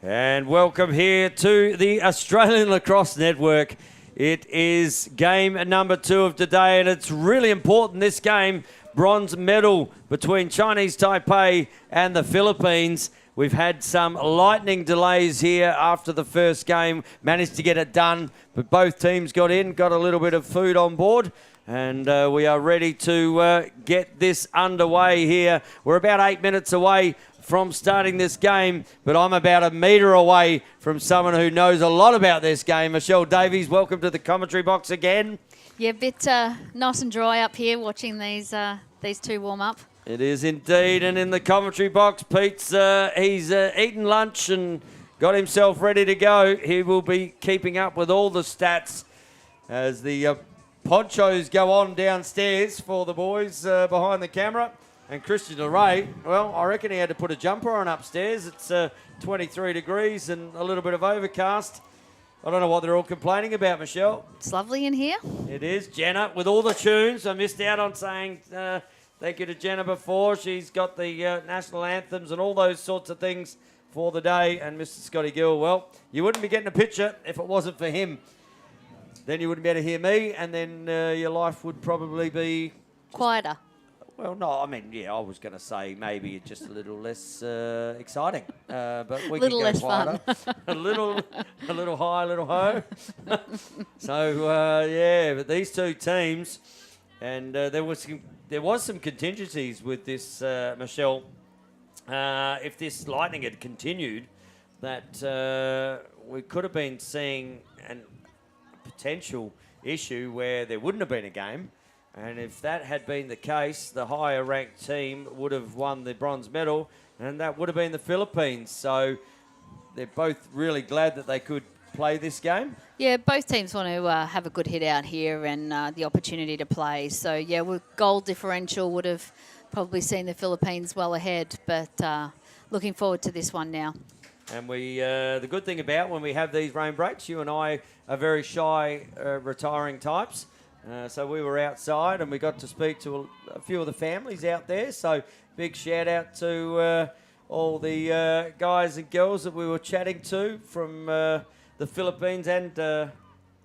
And welcome here to the Australian Lacrosse Network. It is game number 2 of today, and it's really important, this game. Bronze medal between Chinese Taipei and the Philippines. We've had some lightning delays here after the first game. Managed to get it done, but both teams got in, got a little bit of food on board, and we are ready to get this underway here. We're about 8 minutes away from starting this game, but I'm about a metre away from someone who knows a lot about this game. Michelle Davies, welcome to the commentary box again. Yeah, a bit nice and dry up here watching these two warm up. It is indeed, and in the commentary box, Pete's he's eaten lunch and got himself ready to go. He will be keeping up with all the stats as the ponchos go on downstairs for the boys behind the camera. And Christian LeRae, well, I reckon he had to put a jumper on upstairs. It's 23 degrees and a little bit of overcast. I don't know what they're all complaining about, Michelle. It's lovely in here. It is. Jenna, with all the tunes. I missed out on saying thank you to Jenna before. She's got the national anthems and all those sorts of things for the day. And Mr. Scotty Gill, well, you wouldn't be getting a picture if it wasn't for him. Then you wouldn't be able to hear me, and then your life would probably be quieter. Well, no, I mean, yeah, I was going to say maybe just a little less exciting, but we little can go less quieter. Fun. a little high, a little low. So yeah, but these two teams, and there was some contingencies with this, Michelle. If this lightning had continued, that we could have been seeing a potential issue where there wouldn't have been a game. And if that had been the case, the higher ranked team would have won the bronze medal, and that would have been the Philippines. So they're both really glad that they could play this game. Yeah, both teams want to have a good hit out here and the opportunity to play. So yeah, goal differential would have probably seen the Philippines well ahead, but looking forward to this one now. And the good thing about when we have these rain breaks, you and I are very shy, retiring types. So we were outside and we got to speak to a few of the families out there. So big shout out to all the guys and girls that we were chatting to from the Philippines and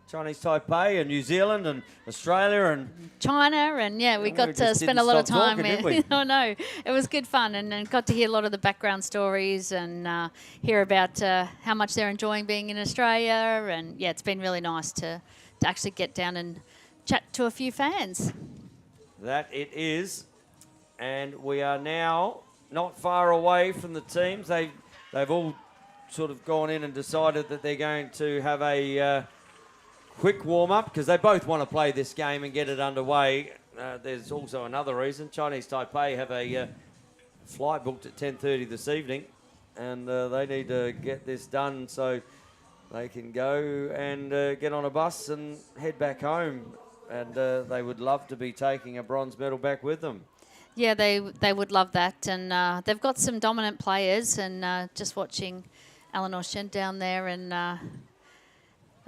Chinese Taipei and New Zealand and Australia and China, and yeah, we got to spend a lot of time there. Oh no, it was good fun, and got to hear a lot of the background stories and hear about how much they're enjoying being in Australia. And yeah, it's been really nice to actually get down and chat to a few fans. That it is, and we are now not far away from the teams. They've all sort of gone in and decided that they're going to have a quick warm-up because they both want to play this game and get it underway. There's also another reason. Chinese Taipei have a flight booked at 10:30 this evening, and they need to get this done so they can go and get on a bus and head back home. And they would love to be taking a bronze medal back with them. Yeah, they would love that. And they've got some dominant players. And just watching Alan Ocean down there and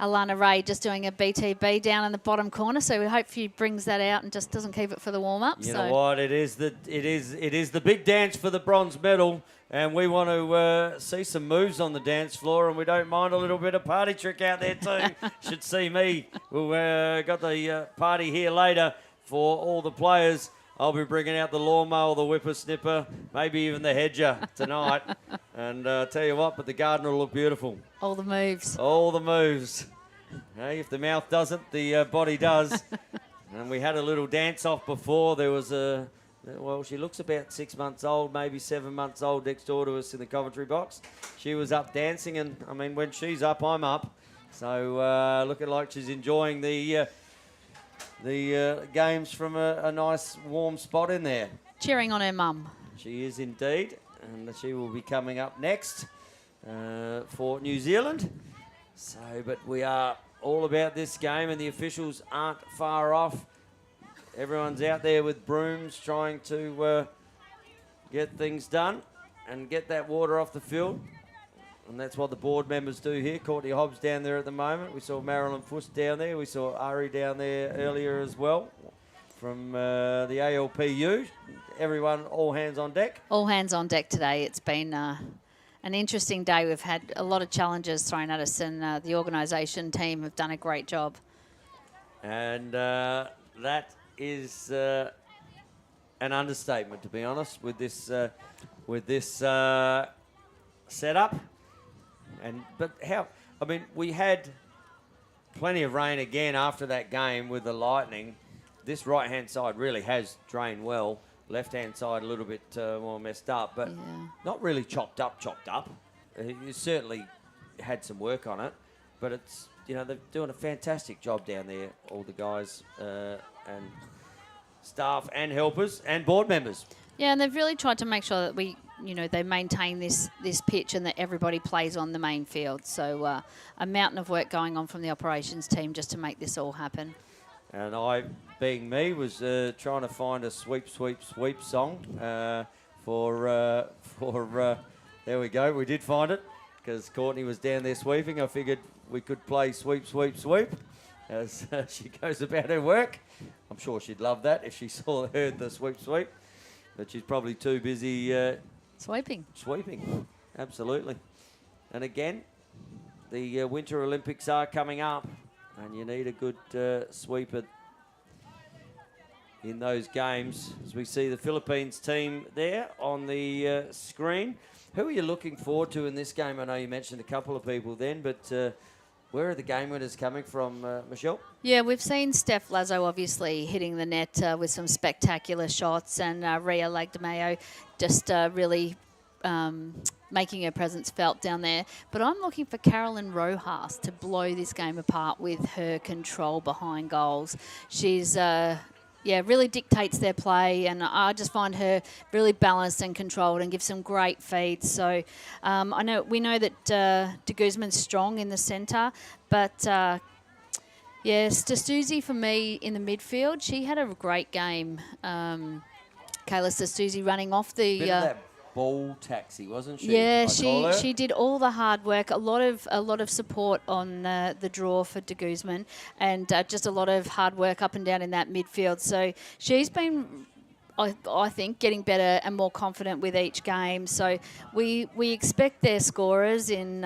Alana Ray just doing a BTB down in the bottom corner. So we hope she brings that out and just doesn't keep it for the warm-up. You know what? It is the big dance for the bronze medal. And we want to see some moves on the dance floor, and we don't mind a little bit of party trick out there too. Should see me. We've got the party here later for all the players. I'll be bringing out the lawnmower, the whippersnipper, maybe even the hedger tonight. And tell you what, but the garden will look beautiful. All the moves. All the moves. Hey, if the mouth doesn't, the body does. And we had a little dance-off before. There was a... Well, she looks about 6 months old, maybe 7 months old next door to us in the commentary box. She was up dancing, and, I mean, when she's up, I'm up. So looking like she's enjoying the games from a nice warm spot in there. Cheering on her mum. She is indeed, and she will be coming up next for New Zealand. So, but we are all about this game, and the officials aren't far off. Everyone's out there with brooms trying to get things done and get that water off the field. And that's what the board members do here. Courtney Hobbs down there at the moment. We saw Marilyn Fuss down there. We saw Ari down there earlier as well from the ALPU. Everyone, all hands on deck. All hands on deck today. It's been an interesting day. We've had a lot of challenges thrown at us, and the organisation team have done a great job. And that is an understatement, to be honest, with this setup. We had plenty of rain again after that game with the Lightning. This right-hand side really has drained well. Left-hand side a little bit more messed up, but not really chopped up. You certainly had some work on it, but it's, they're doing a fantastic job down there, all the guys and staff and helpers and board members. Yeah, and they've really tried to make sure that they maintain this pitch and that everybody plays on the main field. So a mountain of work going on from the operations team just to make this all happen. And I, being me, was trying to find a sweep song for there we go. We did find it because Courtney was down there sweeping. I figured we could play sweep as she goes about her work. I'm sure she'd love that if she heard the sweep, but she's probably too busy sweeping. Absolutely. And again, the Winter Olympics are coming up, and you need a good sweeper in those games. As we see the Philippines team there on the screen. Who are you looking forward to in this game? I know you mentioned a couple of people then, but where are the game winners coming from, Michelle? Yeah, we've seen Steph Lazo obviously hitting the net with some spectacular shots, and Ria Lagdameo just really making her presence felt down there. But I'm looking for Carolyn Rojas to blow this game apart with her control behind goals. She's really dictates their play, and I just find her really balanced and controlled and gives some great feeds. So we know that De Guzman's strong in the centre, but Stasuzi for me in the midfield, she had a great game. Kayla Stasuzi running off the ball taxi, wasn't she? Yeah, she did all the hard work. A lot of support on the draw for De Guzman, and just a lot of hard work up and down in that midfield. So she's been, I think, getting better and more confident with each game. So we expect their scorers in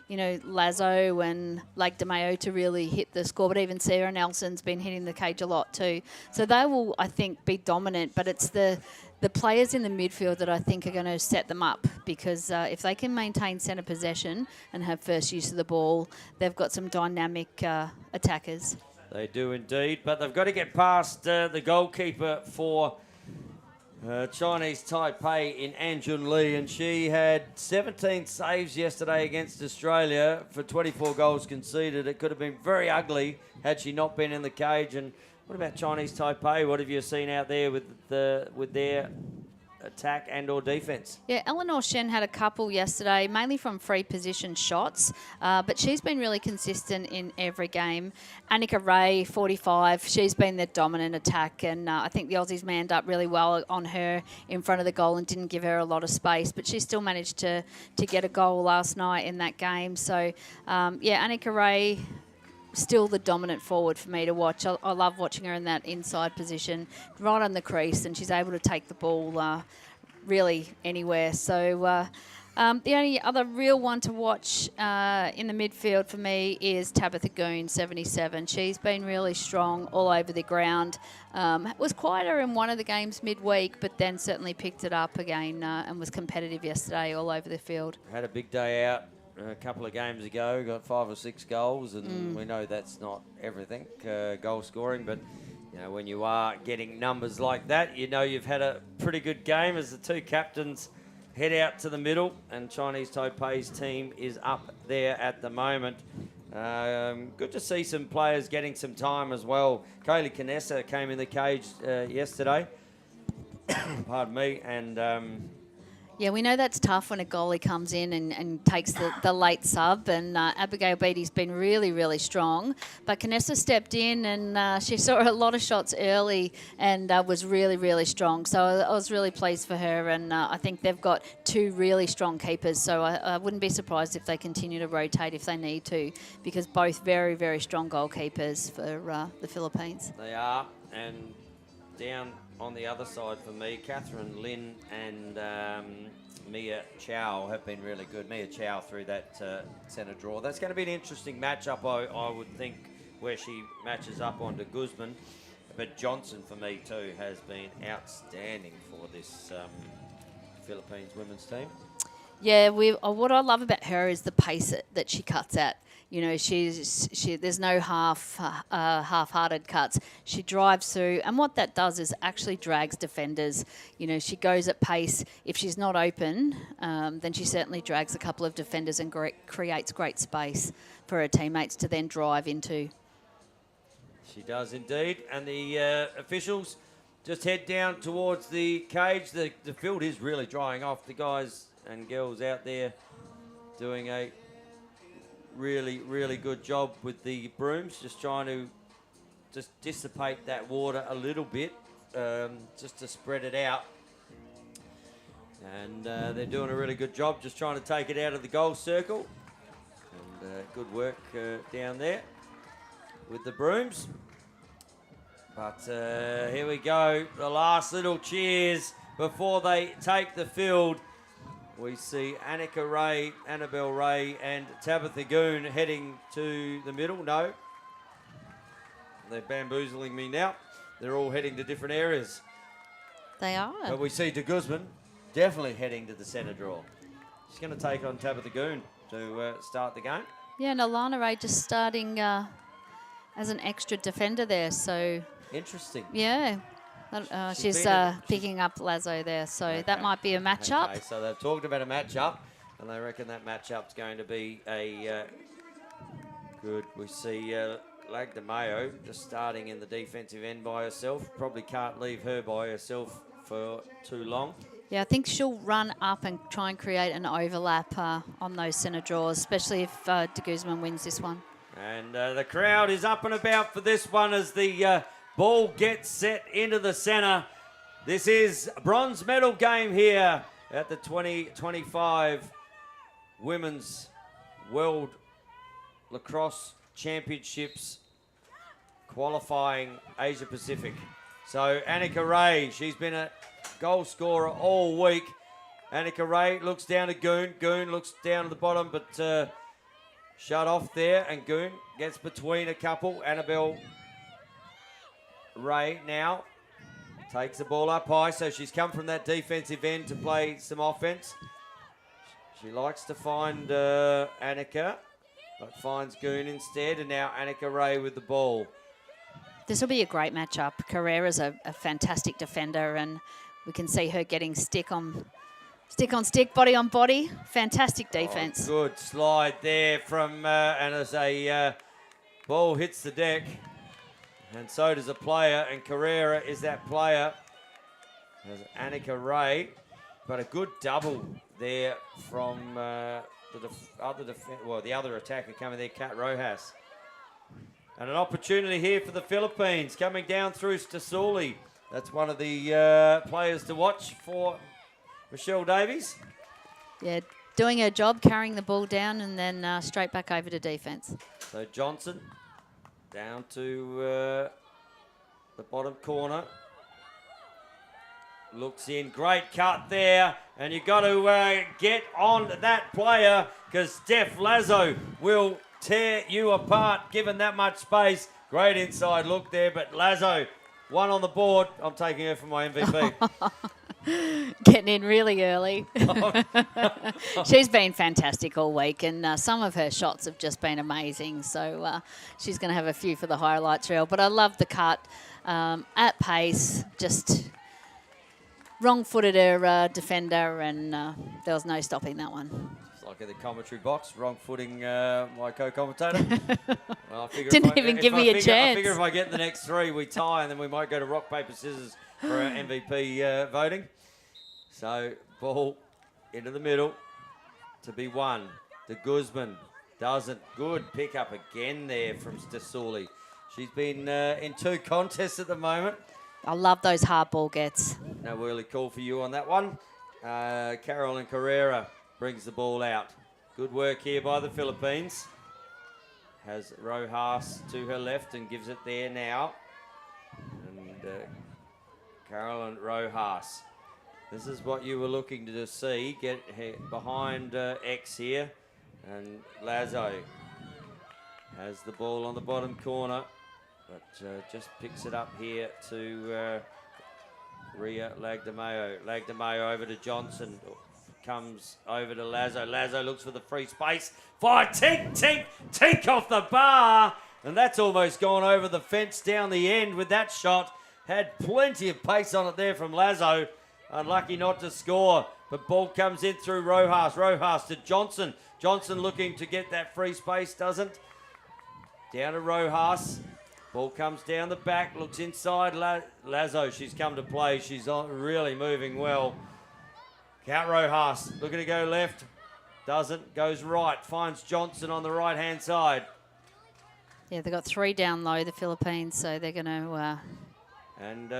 Lazo and Lagdameo to really hit the score, but even Sarah Nelson's been hitting the cage a lot too. So they will, I think, be dominant, but it's the players in the midfield that I think are going to set them up, because if they can maintain centre possession and have first use of the ball, they've got some dynamic attackers. They do indeed, but they've got to get past the goalkeeper for Chinese Taipei in Anjun Lee, and she had 17 saves yesterday against Australia for 24 goals conceded. It could have been very ugly had she not been in the cage. And what about Chinese Taipei? What have you seen out there with their attack and or defence? Yeah, Eleanor Shen had a couple yesterday, mainly from free position shots, but she's been really consistent in every game. Annika Ray, 45, she's been the dominant attack, and I think the Aussies manned up really well on her in front of the goal and didn't give her a lot of space, but she still managed to get a goal last night in that game. So, Annika Ray, still the dominant forward for me to watch. I love watching her in that inside position, right on the crease, and she's able to take the ball really anywhere. So the only other real one to watch in the midfield for me is Tabitha Goon, 77. She's been really strong all over the ground. Was quieter in one of the games midweek, but then certainly picked it up again and was competitive yesterday all over the field. Had a big day out a couple of games ago, got 5 or 6 goals, and we know that's not everything, goal scoring, but when you are getting numbers like that, you've had a pretty good game as the two captains head out to the middle, and Chinese Taipei's team is up there at the moment. Good to see some players getting some time as well. Kaylee Canessa came in the cage yesterday, pardon me, and yeah, we know that's tough when a goalie comes in and takes the late sub, and Abigail Beatty's been really, really strong. But Canessa stepped in, and she saw a lot of shots early and was really, really strong. So I was really pleased for her, and I think they've got 2 really strong keepers. So I wouldn't be surprised if they continue to rotate if they need to, because both very, very strong goalkeepers for the Philippines. They are, and down on the other side for me, Catherine Lin and Mia Chow have been really good. Mia Chow through that centre draw. That's going to be an interesting matchup, I would think, where she matches up onto Guzman. But Johnson, for me, too, has been outstanding for this Philippines women's team. Yeah, what I love about her is the pace that she cuts at. You know, there's no half-hearted cuts. She drives through, and what that does is actually drags defenders. You know, she goes at pace. If she's not open, then she certainly drags a couple of defenders and creates great space for her teammates to then drive into. She does indeed, and the officials just head down towards the cage. The field is really drying off. The guys and girls out there doing a really, really good job with the brooms, just trying to just dissipate that water a little bit, just to spread it out. And they're doing a really good job just trying to take it out of the goal circle. And good work down there with the brooms. But here we go, the last little cheers before they take the field. We see Annika Ray, Annabelle Ray and Tabitha Goon heading to the middle. No, they're bamboozling me now. They're all heading to different areas. They are. But we see De Guzman definitely heading to the centre draw. She's going to take on Tabitha Goon to start the game. Yeah, and Alana Ray just starting as an extra defender there. So interesting. Yeah. She's picking up Lazo there, so okay. That might be a matchup. Okay, so they've talked about a matchup, and they reckon that matchup's going to be a good. We see Lag de Mayo just starting in the defensive end by herself. Probably can't leave her by herself for too long. Yeah, I think she'll run up and try and create an overlap on those centre draws, especially if De Guzman wins this one. And the crowd is up and about for this one as the ball gets set into the centre. This is a bronze medal game here at the 2025 Women's World Lacrosse Championships qualifying Asia Pacific. So Annika Ray, she's been a goal scorer all week. Annika Ray looks down to Goon. Goon looks down at the bottom, but shut off there. And Goon gets between a couple. Annabelle Ray now takes the ball up high, so she's come from that defensive end to play some offense. She likes to find Annika, but finds Goon instead, and now Annika Ray with the ball. This will be a great matchup. Carrera's a fantastic defender, and we can see her getting stick on stick, body on body. Fantastic defense. Oh, good slide there from, and as a ball hits the deck, and so does a player, and Carrera is that player. There's Annika Ray, but a good double there from the other attacker coming there, Kat Rojas. And an opportunity here for the Philippines coming down through Stasuli. That's one of the players to watch for Michelle Davies. Yeah, doing her job, carrying the ball down and then straight back over to defence. So Johnson down to the bottom corner. Looks in, great cut there. And you've got to get on that player because Steph Lazo will tear you apart given that much space. Great inside look there, but Lazo, one on the board. I'm taking her for my MVP. Getting in really early. She's been fantastic all week, and some of her shots have just been amazing. So she's going to have a few for the highlights reel. But I love the cut at pace, just wrong-footed her defender, and there was no stopping that one. Like in the commentary box, wrong footing my co-commentator. Well, Didn't even give me a chance. I figure if I get the next three, we tie, and then we might go to rock, paper, scissors for our MVP voting. So, ball into the middle to be won. De Guzman doesn't. Good pick up again there from Stasuli. She's been in 2 contests at the moment. I love those hard ball gets. No early call for you on that one. Carolyn Carrera brings the ball out. Good work here by the Philippines. Has Rojas to her left and gives it there now. And Carolyn Rojas. This is what you were looking to see. Get behind X here. And Lazo has the ball on the bottom corner, but just picks it up here to Ria Lagdamayo. Lagdamayo over to Johnson. Comes over to Lazo. Lazo looks for the free space. Fire, tink, tink, tink off the bar. And that's almost gone over the fence down the end with that shot. Had plenty of pace on it there from Lazo. Unlucky not to score. But ball comes in through Rojas. Rojas to Johnson. Johnson looking to get that free space, doesn't. Down to Rojas. Ball comes down the back, looks inside. Lazo, she's come to play. She's really moving well. Count Rojas, looking to go left. Doesn't, goes right. Finds Johnson on the right-hand side. Yeah, they've got 3 down low, the Philippines, so they're going to... And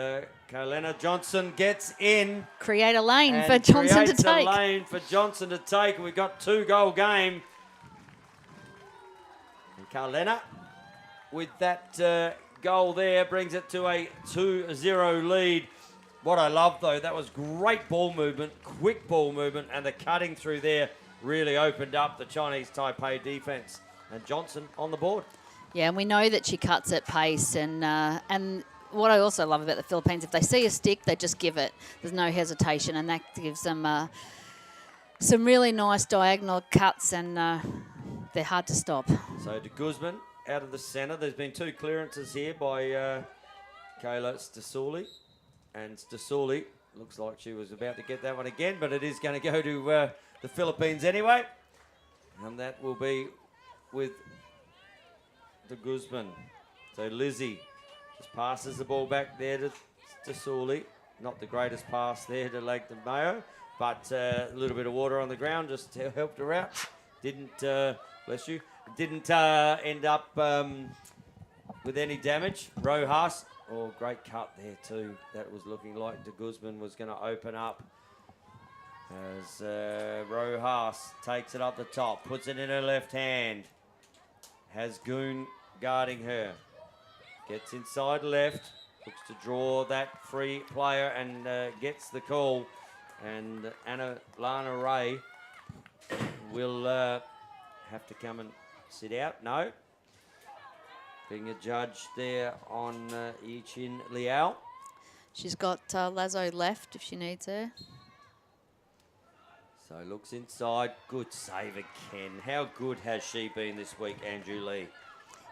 Kalena Johnson gets in. Create a lane for Johnson to take. Creates a lane for Johnson to take. We've got 2-goal game. And Kalena, with that goal there, brings it to a 2-0 lead. What I love, though, that was great ball movement, quick ball movement, and the cutting through there really opened up the Chinese Taipei defence. And Johnson on the board. Yeah, and we know that she cuts at pace, and what I also love about the Philippines, if they see a stick, they just give it. There's no hesitation, and that gives them some really nice diagonal cuts, and they're hard to stop. So to Guzman out of the centre. There's been 2 clearances here by Kayla Stasuli. And Stasuli looks like she was about to get that one again, but it is going to go to the Philippines anyway. And that will be with the Guzman. So Lizzie just passes the ball back there to Stasuli. Not the greatest pass there to Lake de Mayo, but a little bit of water on the ground just helped her out. Didn't, bless you, didn't end up with any damage. Rojas, great cut there too. That was looking like de Guzman was going to open up. As Rojas takes it up the top, puts it in her left hand. Has Goon guarding her. Gets inside left, looks to draw that free player and gets the call. And Lana Ray will have to come and sit out. No. Being a judge there on Yichin Liao. She's got Lazo left if she needs her. So looks inside. Good save again. How good has she been this week, Andrew Lee?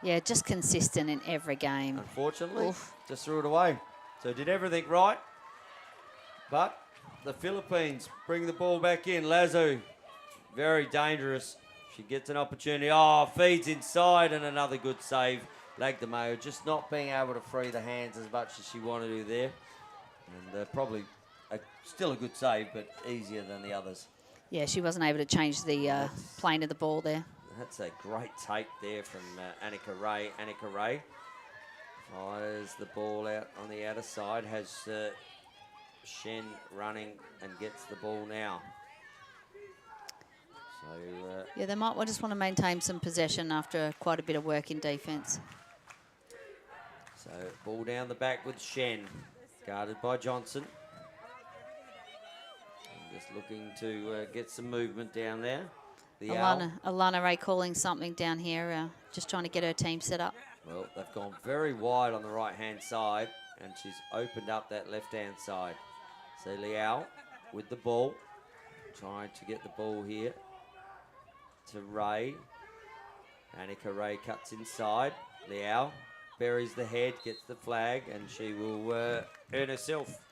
Yeah, just consistent in every game. Unfortunately, just threw it away. So did everything right. But the Philippines bring the ball back in. Lazo, very dangerous. She gets an opportunity. Feeds inside and another good save. Lag de Mayo just not being able to free the hands as much as she wanted to there. And probably still a good save, but easier than the others. Yeah, she wasn't able to change the plane of the ball there. That's a great take there from Annika Ray. Annika Ray fires the ball out on the outer side. Has Shen running and gets the ball now. So yeah, they might just want to maintain some possession after quite a bit of work in defence. So ball down the back with Shen, guarded by Johnson. And just looking to get some movement down there. Alana Ray calling something down here, just trying to get her team set up. Well, they've gone very wide on the right-hand side, and she's opened up that left-hand side. So Liao with the ball, trying to get the ball here to Ray. Annika Ray cuts inside. Liao buries the head, gets the flag, and she will earn herself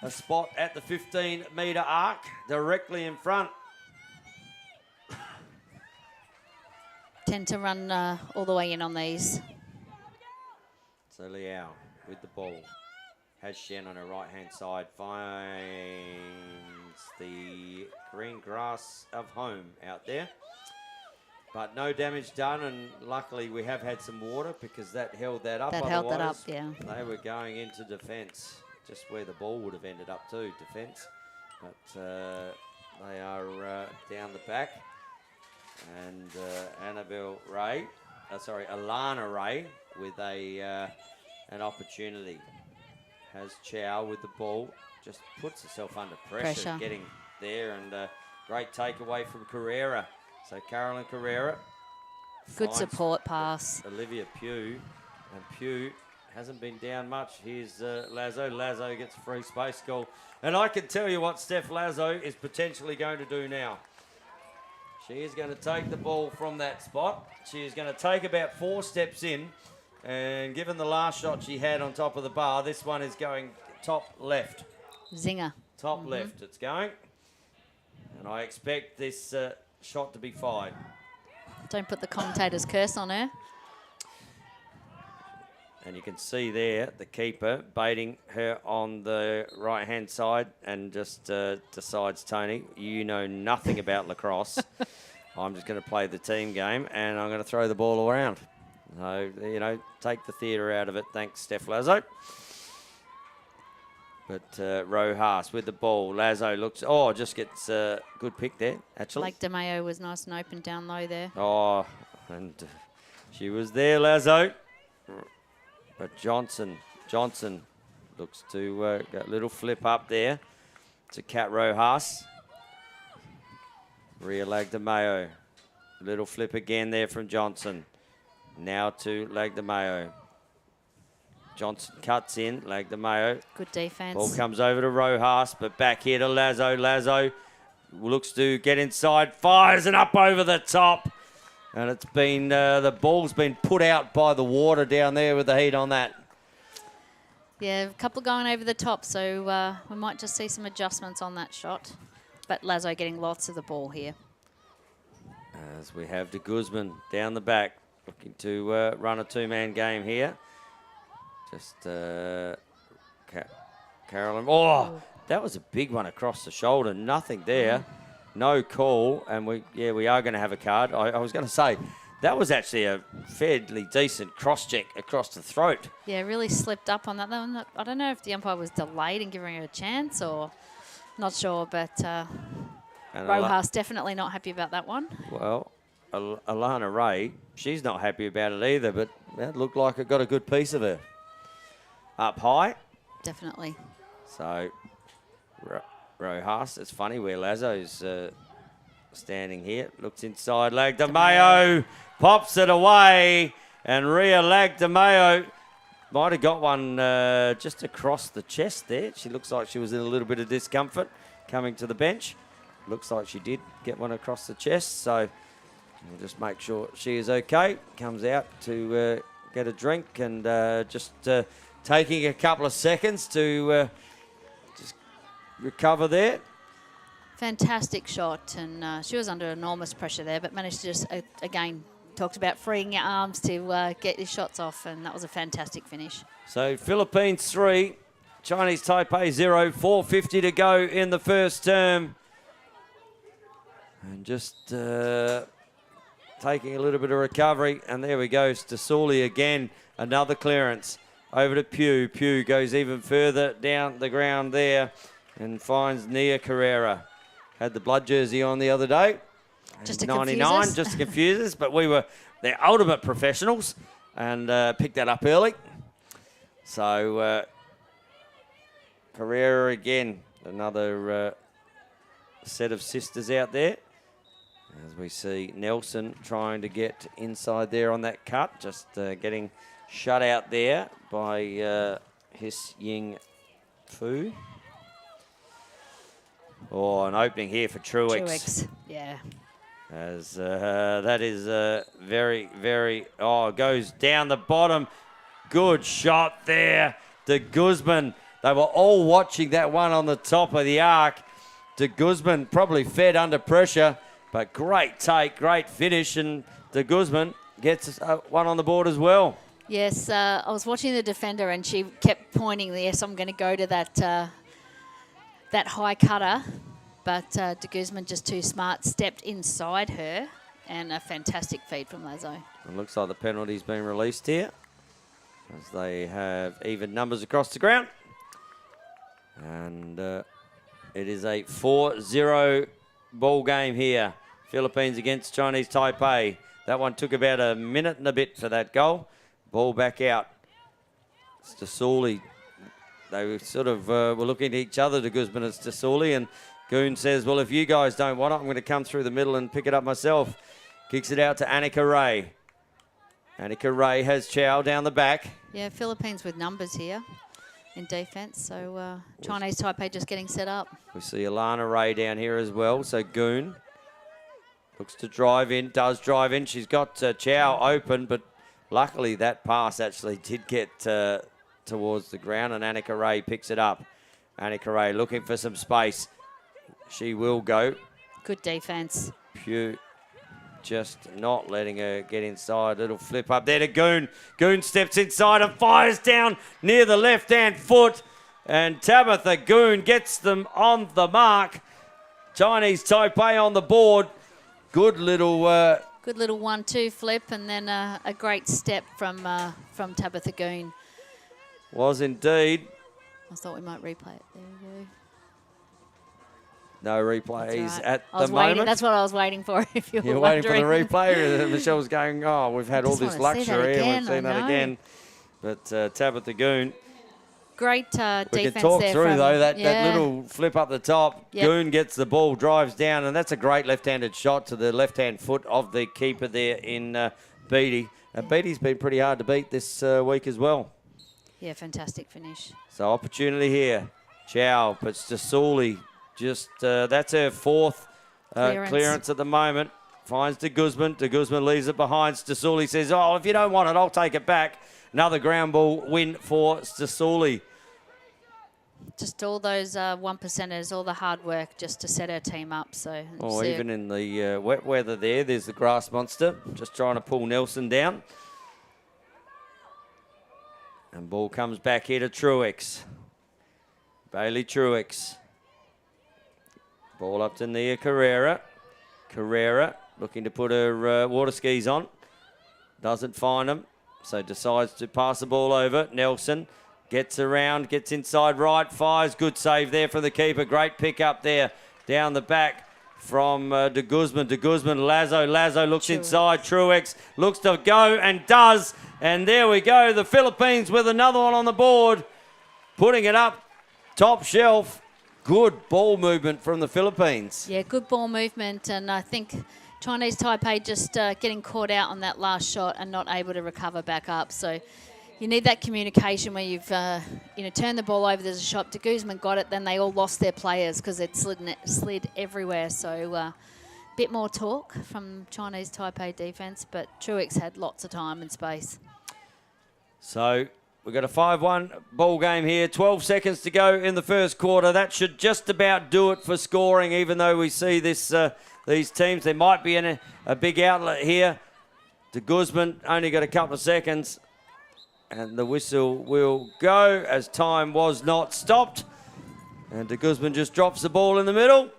a spot at the 15-metre arc, directly in front. Tend to run all the way in on these. So Liao with the ball. Has Shen on her right-hand side. Finds the green grass of home out there. But no damage done, and luckily we have had some water because that held that up. That held that up, yeah. They were going into defence, just where the ball would have ended up too, defence. But they are down the back. And Alana Ray with an opportunity. has Chow with the ball. Just puts herself under pressure. Getting there, and great takeaway from Carrera. So Carolyn Carrera. Good support pass. Olivia Pugh, and Pugh hasn't been down much. Here's Lazo. Lazo gets a free space goal. And I can tell you what Steph Lazo is potentially going to do now. She is going to take the ball from that spot. She is going to take about 4 steps in. And given the last shot she had on top of the bar, this one is going top left. Zinger. Top left it's going. And I expect this shot to be 5. Don't put the commentator's curse on her. And you can see there the keeper baiting her on the right-hand side and just decides, Tony, you know nothing about lacrosse. I'm just going to play the team game and I'm going to throw the ball around. So, you know, take the theatre out of it. Thanks, Steph Lazo. But Rojas with the ball. Lazo looks, just gets a good pick there, actually. Like DeMayo was nice and open down low there. Oh, and she was there, Lazo. But Johnson looks to get a little flip up there to Kat Rojas. Ria Lagdamayo. Little flip again there from Johnson. Now to Lagdamayo. Johnson cuts in. Lagdamayo. Good defense. Ball comes over to Rojas, but back here to Lazo. Lazo looks to get inside. Fires and up over the top. And it's been, the ball's been put out by the water down there with the heat on that. Yeah, a couple going over the top, so we might just see some adjustments on that shot. But Lazo getting lots of the ball here. As we have de Guzman down the back, looking to run a 2-man game here. Just Carolyn. Oh, that was a big one across the shoulder. Nothing there. No call, and we are going to have a card. I was going to say, that was actually a fairly decent cross-check across the throat. Yeah, really slipped up on that. I don't know if the umpire was delayed in giving her a chance or not sure, but Rojas definitely not happy about that one. Well, Alana Ray, she's not happy about it either, but that looked like it got a good piece of her. Up high. Definitely. So, Rojas, it's funny where Lazo's standing here. Looks inside. Lagdamayo pops it away. And Ria Lagdamayo might have got one just across the chest there. She looks like she was in a little bit of discomfort coming to the bench. Looks like she did get one across the chest. So we'll just make sure she is okay. Comes out to get a drink and just taking a couple of seconds to just recover there. Fantastic shot, and she was under enormous pressure there, but managed to just, again, talked about freeing your arms to get your shots off, and that was a fantastic finish. So Philippines 3, Chinese Taipei 0, 4:50 to go in the first term. And just taking a little bit of recovery, and there we go, Stasuli again, another clearance. Over to Pugh. Pugh goes even further down the ground there and finds Nia Carrera. Had the blood jersey on the other day. Just to 99, confuse us. just to confuse us, but we were the ultimate professionals and picked that up early. So Carrera again, another set of sisters out there. As we see Nelson trying to get inside there on that cut, just getting shut out there by His Ying Fu. Oh, an opening here for Truex. Yeah. As that is very, very... Oh, goes down the bottom. Good shot there. De Guzman. They were all watching that one on the top of the arc. De Guzman probably fed under pressure, but great take, great finish, and De Guzman gets one on the board as well. Yes, I was watching the defender, and she kept pointing, yes, I'm going to go to that that high cutter, but De Guzman, just too smart, stepped inside her, and a fantastic feed from Lazo. It looks like the penalty's been released here, as they have even numbers across the ground. And it is a 4-0 ball game here. Philippines against Chinese Taipei. That one took about a minute and a bit for that goal. Ball back out. Stasuli They sort of were looking at each other, De Guzman and Stasuli, and Goon says, well, if you guys don't want it, I'm going to come through the middle and pick it up myself. Kicks it out to Annika Ray. Annika Ray has Chow down the back. Yeah, Philippines with numbers here in defence. So Chinese Taipei just getting set up. We see Alana Ray down here as well. So Goon looks to drive in, does drive in. She's got Chow open, but luckily that pass actually did get towards the ground, and Annika Ray picks it up. Annika Ray looking for some space. She will go. Good defence. Pugh just not letting her get inside. Little flip up there to Goon. Goon steps inside and fires down near the left-hand foot. And Tabitha Goon gets them on the mark. Chinese Taipei on the board. Good little 1-2 flip, and then a great step from Tabitha Goon. Was indeed. I thought we might replay it. There we go. No replays right. at the moment. That's what I was waiting for. If you were waiting wondering. for the replay. Michelle was going, oh, we've had all this luxury and we've seen that again. But Tabitha Goon. Great defence there. We can talk through, though, that little flip up the top. Yep. Goon gets the ball, drives down, and that's a great left-handed shot to the left-hand foot of the keeper there in Beattie. Beattie's been pretty hard to beat this week as well. Yeah, fantastic finish. So opportunity here. Chow, but Stasuli. Just, that's her fourth clearance at the moment. Finds De Guzman. De Guzman leaves it behind. Stasuli says, oh, if you don't want it, I'll take it back. Another ground ball win for Stasuli. Just all those 1%ers, all the hard work just to set her team up. So even in the wet weather there's the grass monster. Just trying to pull Nelson down. And ball comes back here to Truex. Bailey Truex. Ball up to Nia Carrera. Carrera looking to put her water skis on. Doesn't find them, so decides to pass the ball over. Nelson gets around, gets inside right, fires. Good save there from the keeper. Great pick up there down the back from De Guzman. De Guzman, Lazo. Lazo looks inside. Truex looks to go and does. And there we go. The Philippines with another one on the board. Putting it up top shelf. Good ball movement from the Philippines. Yeah, good ball movement, and I think Chinese Taipei just getting caught out on that last shot and not able to recover back up. So you need that communication where you've turned the ball over. There's a shot. De Guzman got it. Then they all lost their players because it slid everywhere. So bit more talk from Chinese Taipei defence, but Truex had lots of time and space. So we've got a 5-1 ball game here. 12 seconds to go in the first quarter. That should just about do it for scoring, even though we see this these teams. There might be a big outlet here. De Guzman only got a couple of seconds. And the whistle will go as time was not stopped. And De Guzman just drops the ball in the middle.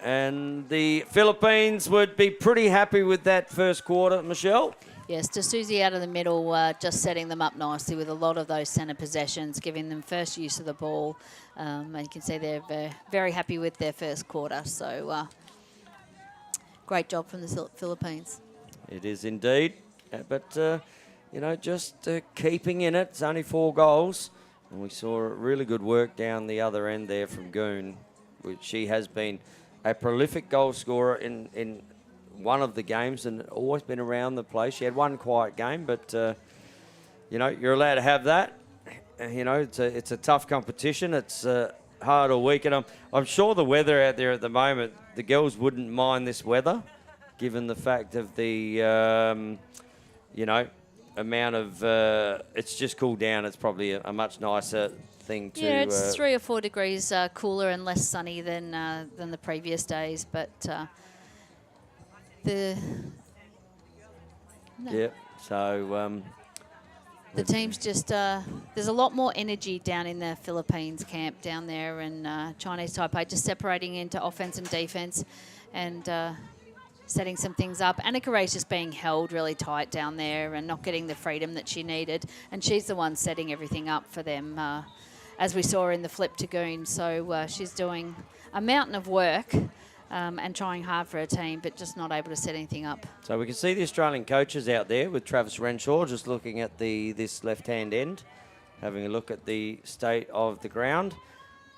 And the Philippines would be pretty happy with that first quarter, Michelle. Yes, D'Souza out of the middle, just setting them up nicely with a lot of those centre possessions, giving them first use of the ball. And you can see they're very happy with their first quarter. So great job from the Philippines. It is indeed. But, just keeping in it. It's only 4 goals. And we saw really good work down the other end there from Goon, which she has been a prolific goal scorer in one of the games and always been around the place. She had one quiet game, but, you're allowed to have that. It's a tough competition. It's hard all week. And I'm sure the weather out there at the moment, the girls wouldn't mind this weather, given the fact of the, amount of, it's just cooled down. It's probably a much nicer thing to... Yeah, it's 3 or 4 degrees cooler and less sunny than the previous days, but... Yeah, so... the team's just... there's a lot more energy down in the Philippines camp down there, and Chinese Taipei just separating into offense and defense and setting some things up. Annika Ray's just being held really tight down there and not getting the freedom that she needed, and she's the one setting everything up for them, as we saw in the flip to Goon. So she's doing a mountain of work. And trying hard for her team, but just not able to set anything up. So we can see the Australian coaches out there with Travis Renshaw just looking at this left-hand end. having a look at the state of the ground.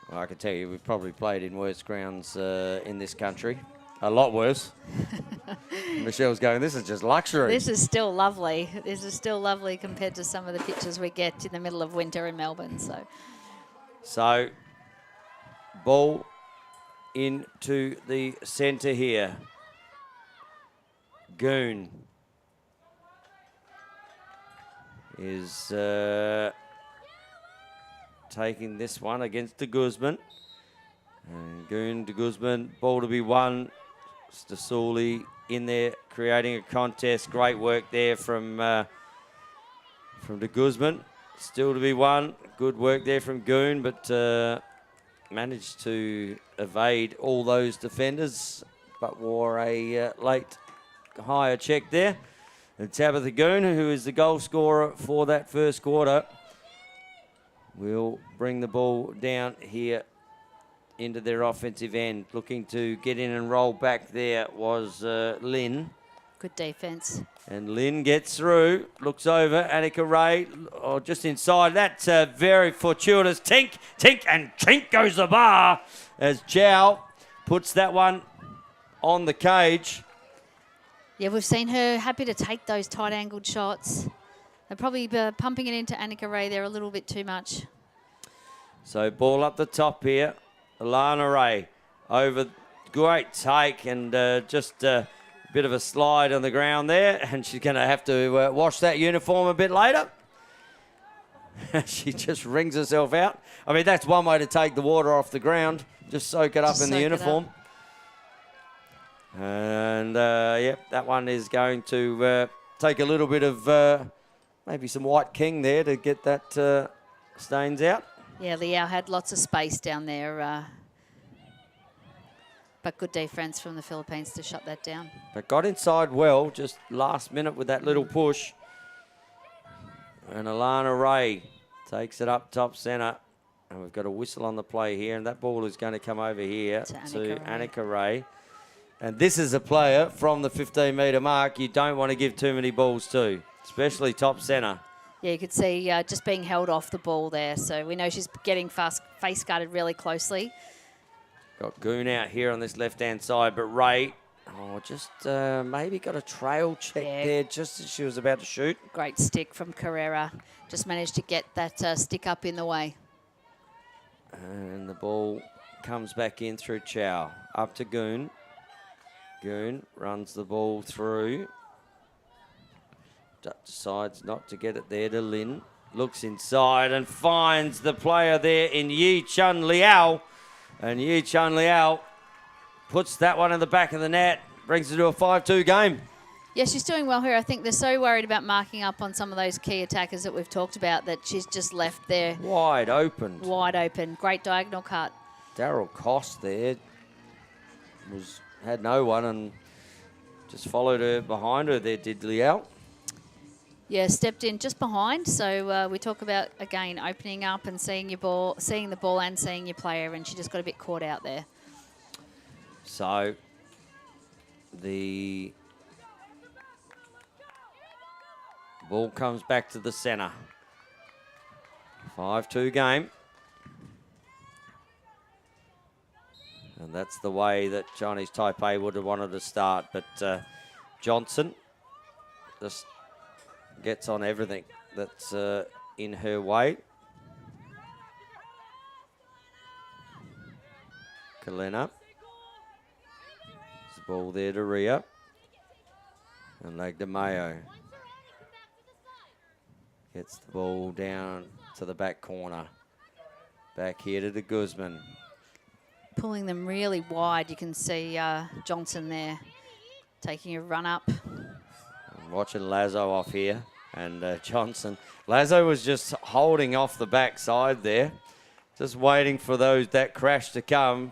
Well, I can tell you, we've probably played in worse grounds in this country. A lot worse. Michelle's going, this is just luxury. This is still lovely. This is still lovely compared to some of the pitches we get in the middle of winter in Melbourne. So ball into the centre here. Goon is taking this one against de Guzman. And Goon, de Guzman, ball to be won. Stasuli in there creating a contest. Great work there from de Guzman. Still to be won. Good work there from Goon, but managed to evade all those defenders, but wore a late higher check there. And Tabitha Goon, who is the goal scorer for that first quarter, will bring the ball down here into their offensive end. Looking to get in and roll back there was Lynn. Good defence. And Lynn gets through, looks over, Annika Ray, just inside. That's a very fortuitous tink, and tink goes the bar as Chow puts that one on the cage. Yeah, we've seen her happy to take those tight angled shots. They're probably pumping it into Annika Ray there a little bit too much. So ball up the top here. Alana Ray over, great take, and just a bit of a slide on the ground there, and she's going to have to wash that uniform a bit later. She just wrings herself out. I mean, that's one way to take the water off the ground, just soak it up in the uniform. And, yep, that one is going to take a little bit of maybe some White King there to get that stains out. Yeah, Liao had lots of space down there, but good defence from the Philippines to shut that down. But got inside well, just last minute with that little push. And Alana Ray takes it up top centre. And we've got a whistle on the play here, and that ball is going to come over here to Annika Ray. And this is a player from the 15-metre mark you don't want to give too many balls to, especially top centre. Yeah, you could see just being held off the ball there. So we know she's getting face guarded really closely. Got Goon out here on this left-hand side, but Ray, just maybe got a trail check there just as she was about to shoot. Great stick from Carrera. Just managed to get that stick up in the way. And the ball comes back in through Chow. Up to Goon. Goon runs the ball through. Decides not to get it there to Lin. Looks inside and finds the player there in Yi Chun Liao. And Yi Chun Liao puts that one in the back of the net. Brings it to a 5-2 game. Yeah, she's doing well here. I think they're so worried about marking up on some of those key attackers that we've talked about that she's just left there. Wide open. Wide open. Great diagonal cut. Daryl Cost there had no one and just followed her behind her there, did Liao. Yeah, stepped in just behind. So we talk about, again, opening up and seeing the ball and seeing your player, and she just got a bit caught out there. So the ball comes back to the centre. 5-2 game. And that's the way that Chinese Taipei would have wanted to start. But Johnson just gets on everything that's in her way. Kalena. There's the ball there to Ria. And Leg de Mayo. Gets the ball down to the back corner. Back here to de Guzman. Pulling them really wide. You can see Johnson there taking a run up. I'm watching Lazo off here. And Johnson. Lazo was just holding off the backside there. Just waiting for that crash to come.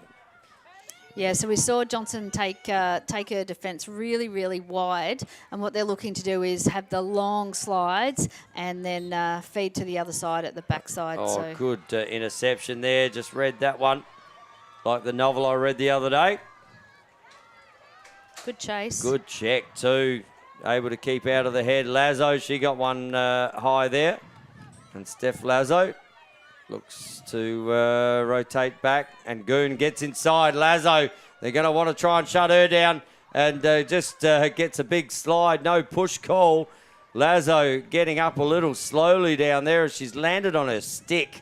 Yeah, so we saw Johnson take her defence really, really wide. And what they're looking to do is have the long slides and then feed to the other side at the backside. Oh, so good interception there. Just read that one like the novel I read the other day. Good chase. Good check too. Able to keep out of the head. Lazo, she got one high there. And Steph Lazo looks to rotate back, and Goon gets inside. Lazo, they're going to want to try and shut her down, and just gets a big slide. No push call. Lazo getting up a little slowly down there as she's landed on her stick.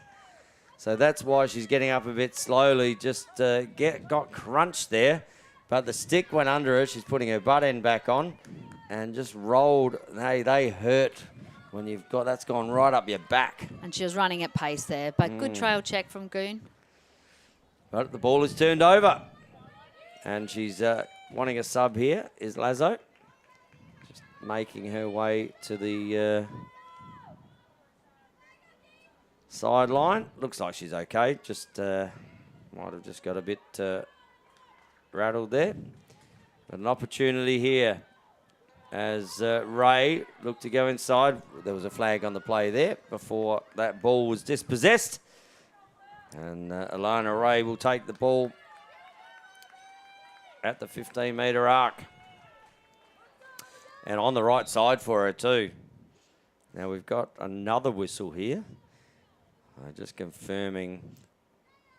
So that's why she's getting up a bit slowly. Just got crunched there, but the stick went under her. She's putting her butt end back on and just rolled. Hey, they hurt when you've got that's gone right up your back. And she was running at pace there, but good trail check from Goon. But the ball is turned over, and she's wanting a sub here is Lazo. Just making her way to the sideline. Looks like she's okay. Just might have just got a bit rattled there. But an opportunity here as Ray looked to go inside. There was a flag on the play there before that ball was dispossessed. And Alana Ray will take the ball at the 15-metre arc. And on the right side for her too. Now we've got another whistle here. Just confirming.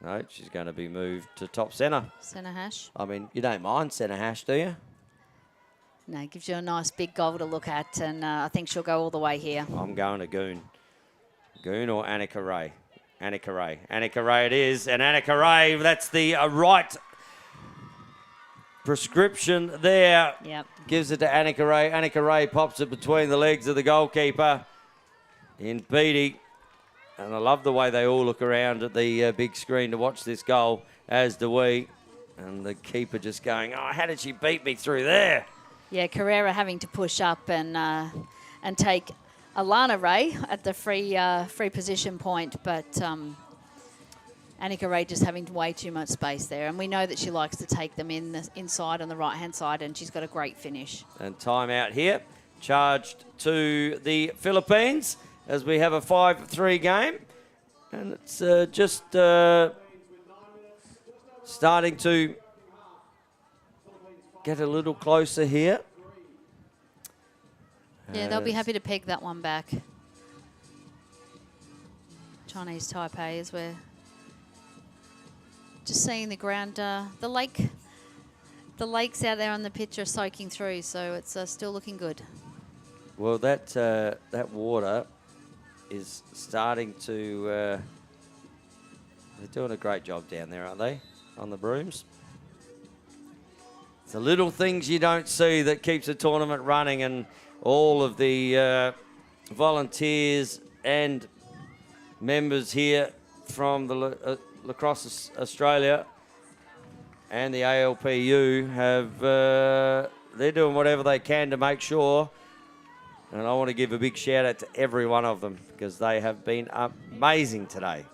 No, she's going to be moved to top centre. Centre hash. I mean, you don't mind centre hash, do you? No, it gives you a nice big goal to look at, and I think she'll go all the way here. I'm going to Goon. Goon or Annika Ray? Annika Ray. Annika Ray it is, and Annika Ray, that's the right prescription there. Yep. Gives it to Annika Ray. Annika Ray pops it between the legs of the goalkeeper in Beattie. And I love the way they all look around at the big screen to watch this goal, as do we. And the keeper just going, oh, how did she beat me through there? Yeah, Carrera having to push up and take Alana Ray at the free position point, but Annika Ray just having way too much space there. And we know that she likes to take them in the inside on the right-hand side, and she's got a great finish. And timeout here, charged to the Philippines as we have a 5-3 game. And it's just starting to get a little closer here. Yeah, they'll be happy to peg that one back. Chinese Taipei, as we're just seeing the ground, the lakes out there on the pitch are soaking through, so it's still looking good. Well, that water is starting to. They're doing a great job down there, aren't they, on the brooms? It's the little things you don't see that keeps the tournament running, and all of the volunteers and members here from the Lacrosse Australia and the ALPU have, they're doing whatever they can to make sure. And I want to give a big shout out to every one of them because they have been amazing today.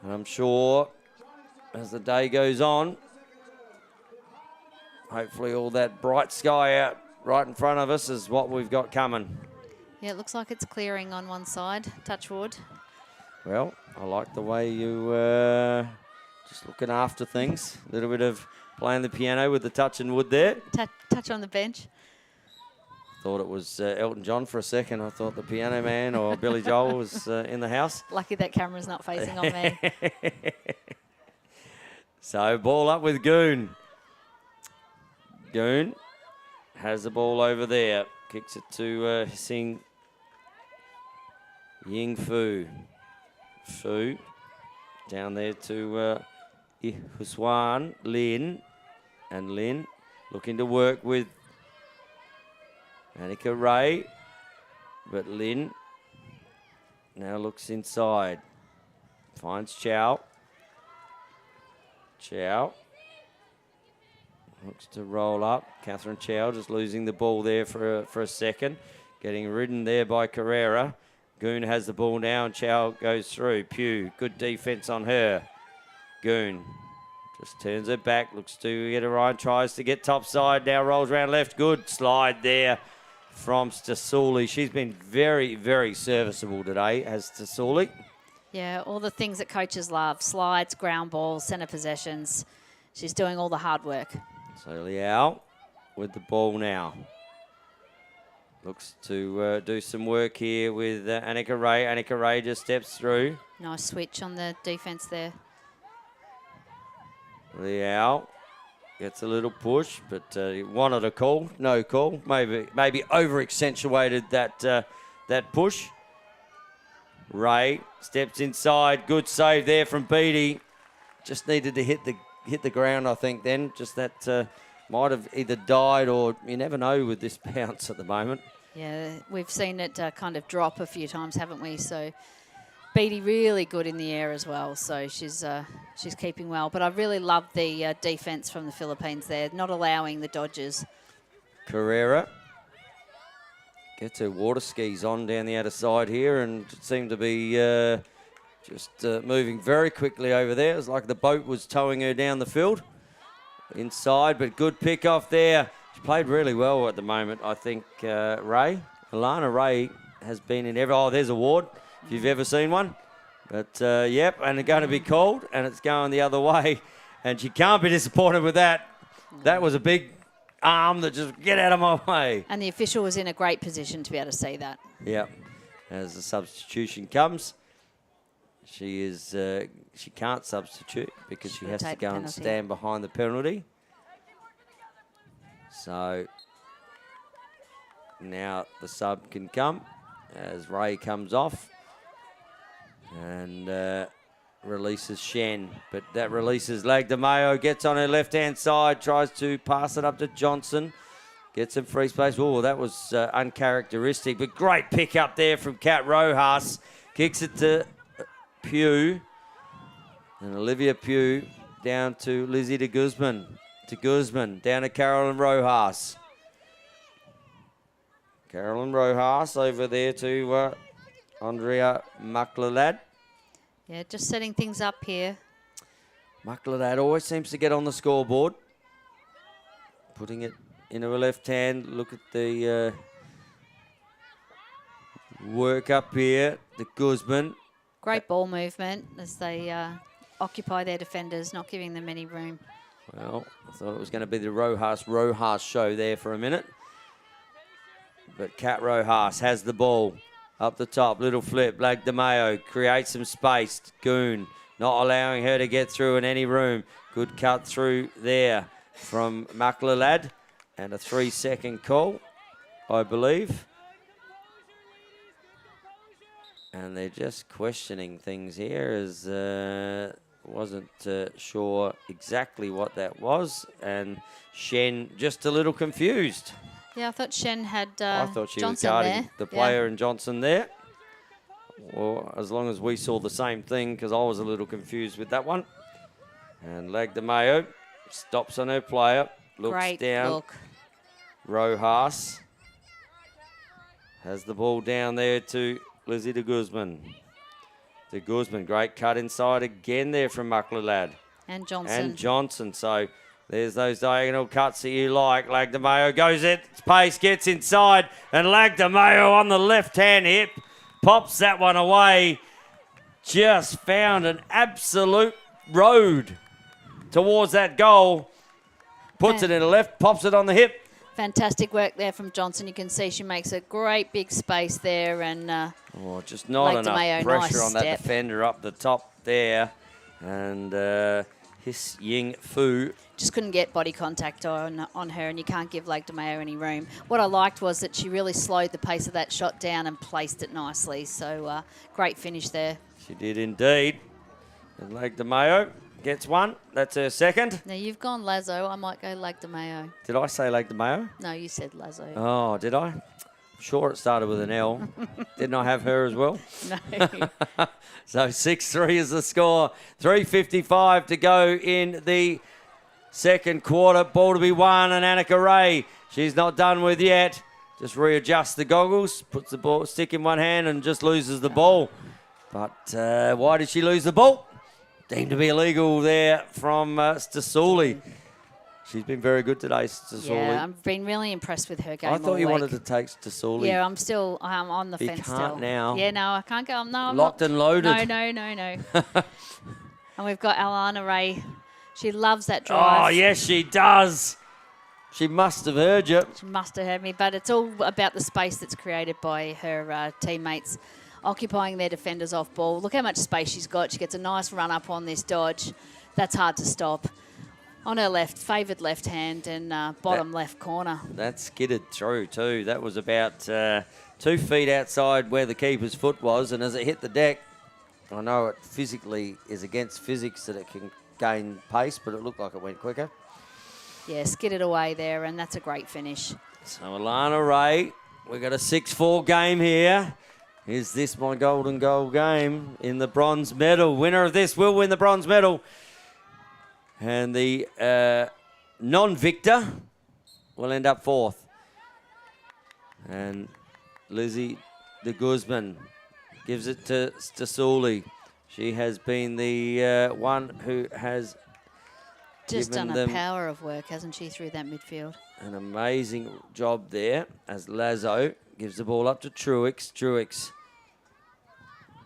And I'm sure as the day goes on, hopefully all that bright sky out right in front of us is what we've got coming. Yeah, it looks like it's clearing on one side. Touch wood. Well, I like the way you just looking after things. A little bit of playing the piano with the touch and wood there. Touch on the bench. Thought it was Elton John for a second. I thought the piano man or Billy Joel was in the house. Lucky that camera's not facing on me. So ball up with Goon. Goon has the ball over there. Kicks it to Sing Ying Fu. Fu down there to Huswan Lin. And Lin looking to work with Annika Ray. But Lin now looks inside. Finds Chow. Chow looks to roll up. Catherine Chow just losing the ball there for a second. Getting ridden there by Carrera. Goon has the ball now and Chow goes through. Pugh, good defense on her. Goon just turns it back. Looks to get a right. Tries to get top side. Now rolls around left. Good slide there from Stasuli. She's been very, very serviceable today, has Stasuli. Yeah, all the things that coaches love. Slides, ground balls, centre possessions. She's doing all the hard work. So Liao with the ball now. Looks to do some work here with Annika Ray. Annika Ray just steps through. Nice switch on the defence there. Liao gets a little push, but wanted a call. No call. Maybe over-accentuated that push. Ray steps inside. Good save there from Beattie. Just needed to hit the ground, I think, then. Just that might have either died or you never know with this bounce at the moment. Yeah, we've seen it kind of drop a few times, haven't we? So Beattie really good in the air as well. So she's keeping well. But I really love the defence from the Philippines there, not allowing the dodges. Carrera gets her water skis on down the outer side here and seemed to be just moving very quickly over there. It was like the boat was towing her down the field. Inside, but good pick off there. She played really well at the moment, I think, Ray. Alana Ray has been in every... Oh, there's a ward, if you've ever seen one. But, yep, and they're going to be called, and it's going the other way. And she can't be disappointed with that. That was a big arm that just get out of my way. And the official was in a great position to be able to see that. Yep. As the substitution comes, she can't substitute because she has to go and stand behind the penalty. So now the sub can come as Ray comes off and releases Shen. But that releases Lagdameo, gets on her left-hand side, tries to pass it up to Johnson. Gets some free space. Oh, that was uncharacteristic, but great pick up there from Kat Rojas. Kicks it to Pugh. And Olivia Pugh down to Lizzie de Guzman. To Guzman, down to Carolyn Rojas. Carolyn Rojas over there to Andrea Maklalad. Yeah, just setting things up here. Maklalad always seems to get on the scoreboard. Putting it into her left hand. Look at the work up here. The Guzman. Great ball movement as they occupy their defenders, not giving them any room. Well, I thought it was going to be the Rojas show there for a minute. But Kat Rojas has the ball up the top. Little flip. Lagdameo creates some space. Goon not allowing her to get through in any room. Good cut through there from Maklalad. And a 3-second call, I believe. And they're just questioning things here as... wasn't sure exactly what that was, and Shen just a little confused. Yeah, I thought Shen had I thought she Johnson was guarding there. the player and Johnson there. Well, as long as we saw the same thing, because I was a little confused with that one. And Lagdameo stops on her player, looks Great down. Look. Rojas has the ball down there to Lizzie de Guzman. De Guzman, great cut inside again there from Maklalad. And Johnson. And Johnson. So there's those diagonal cuts that you like. Lagdameo goes it. Pace gets inside. And Lagdameo on the left-hand hip pops that one away. Just found an absolute road towards that goal. Puts it in the left, pops it on the hip. Fantastic work there from Johnson. You can see she makes a great big space there. And just not enough pressure on that step. defender up the top there. And His Ying Fu just couldn't get body contact on her, and you can't give Lagdameo any room. What I liked was that she really slowed the pace of that shot down and placed it nicely. So great finish there. She did indeed. And Lagdameo gets one. That's her second. Now, you've gone Lazo. I might go Lagdameo. Did I say Lagdameo? No, you said Lazo. Oh, did I? I'm sure it started with an L. Didn't I have her as well? No. So 6-3 is the score. 3:55 to go in the second quarter. Ball to be won, and Annika Ray, she's not done with yet. Just readjusts the goggles, puts the ball stick in one hand and just loses the ball. But why did she lose the ball? Deemed to be illegal there from Stasuli. She's been very good today, Stasuli. Yeah, I've been really impressed with her game. I thought you wanted to take Stasuli. Yeah, I'm on the fence still. You can't now. Yeah, no, I can't go. No, I'm locked not. and loaded. No. And we've got Alana Ray. She loves that drive. Oh, yes, she does. She must have heard you. She must have heard me, but it's all about the space that's created by her teammates occupying their defenders off ball. Look how much space she's got. She gets a nice run up on this dodge. That's hard to stop. On her left, favoured left hand and bottom left corner. That skidded through too. That was about 2 feet outside where the keeper's foot was, and as it hit the deck, I know it physically is against physics that it can gain pace, but it looked like it went quicker. Yeah, skidded away there, and that's a great finish. So Alana Ray, we've got a 6-4 game here. Is this my golden goal game in the bronze medal? Winner of this will win the bronze medal. And the non-victor will end up 4th. And Lizzie de Guzman gives it to Stasuli. She has been the one who has just done a power of work, hasn't she, through that midfield? An amazing job there as Lazo gives the ball up to Truex. Truex.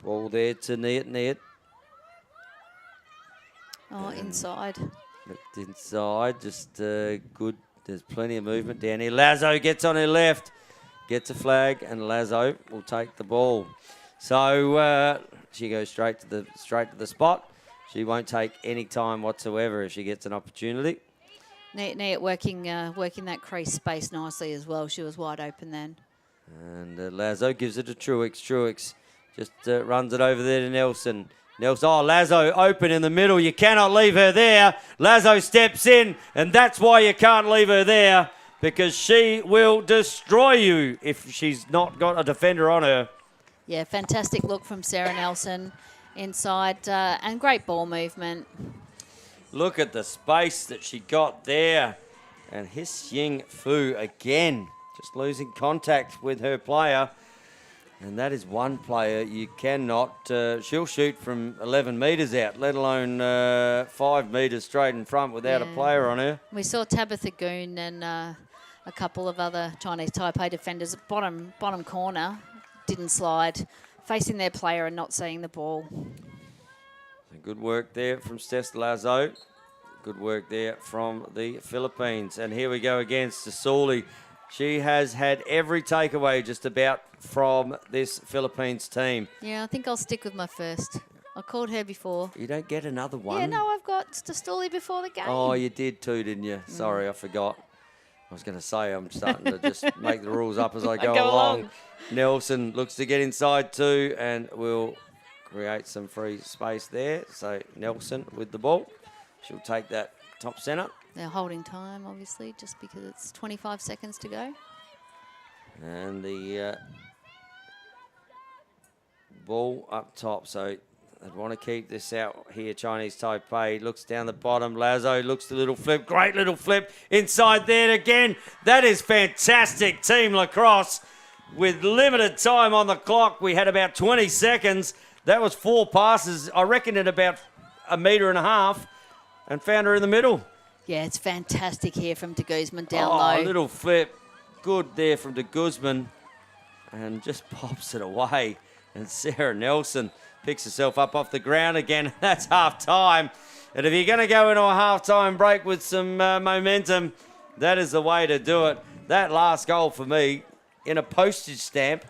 Ball there to Niet. Oh, inside. Inside, just good. There's plenty of movement down here. Lazo gets on her left, gets a flag, and Lazo will take the ball. So she goes straight to the spot. She won't take any time whatsoever if she gets an opportunity. Niet working that crease space nicely as well. She was wide open then. And Lazo gives it to Truex. Truex just runs it over there to Nelson. Oh, Lazo open in the middle. You cannot leave her there. Lazo steps in, and that's why you can't leave her there, because she will destroy you if she's not got a defender on her. Yeah, fantastic look from Sarah Nelson inside, and great ball movement. Look at the space that she got there. And His Ying Fu again, just losing contact with her player. And that is one player you cannot, she'll shoot from 11 metres out, let alone 5 metres straight in front without a player on her. We saw Tabitha Goon and a couple of other Chinese Taipei defenders, bottom corner, didn't slide, facing their player and not seeing the ball. So good work there from Steph Lazo. Good work there from the Philippines. And here we go again, Stasuli. She has had every takeaway just about from this Philippines team. Yeah, I think I'll stick with my first. I called her before. You don't get another one? Yeah, no, I've got Stastuli before the game. Oh, you did too, didn't you? Sorry, I forgot. I was going to say I'm starting to just make the rules up as I go along. Nelson looks to get inside too, and will create some free space there. So Nelson with the ball. She'll take that top centre. They're holding time, obviously, just because it's 25 seconds to go. And the ball up top. So they'd want to keep this out here. Chinese Taipei looks down the bottom. Lazo looks the little flip. Great little flip inside there again. That is fantastic. Team Lacrosse with limited time on the clock. We had about 20 seconds. That was 4 passes, I reckon, at about 1.5 meters, and found her in the middle. Yeah, it's fantastic here from de Guzman down A low. little flip. Good there from de Guzman. And just pops it away. And Sarah Nelson picks herself up off the ground again. That's half-time. And if you're going to go into a half-time break with some momentum, that is the way to do it. That last goal for me, in a postage stamp,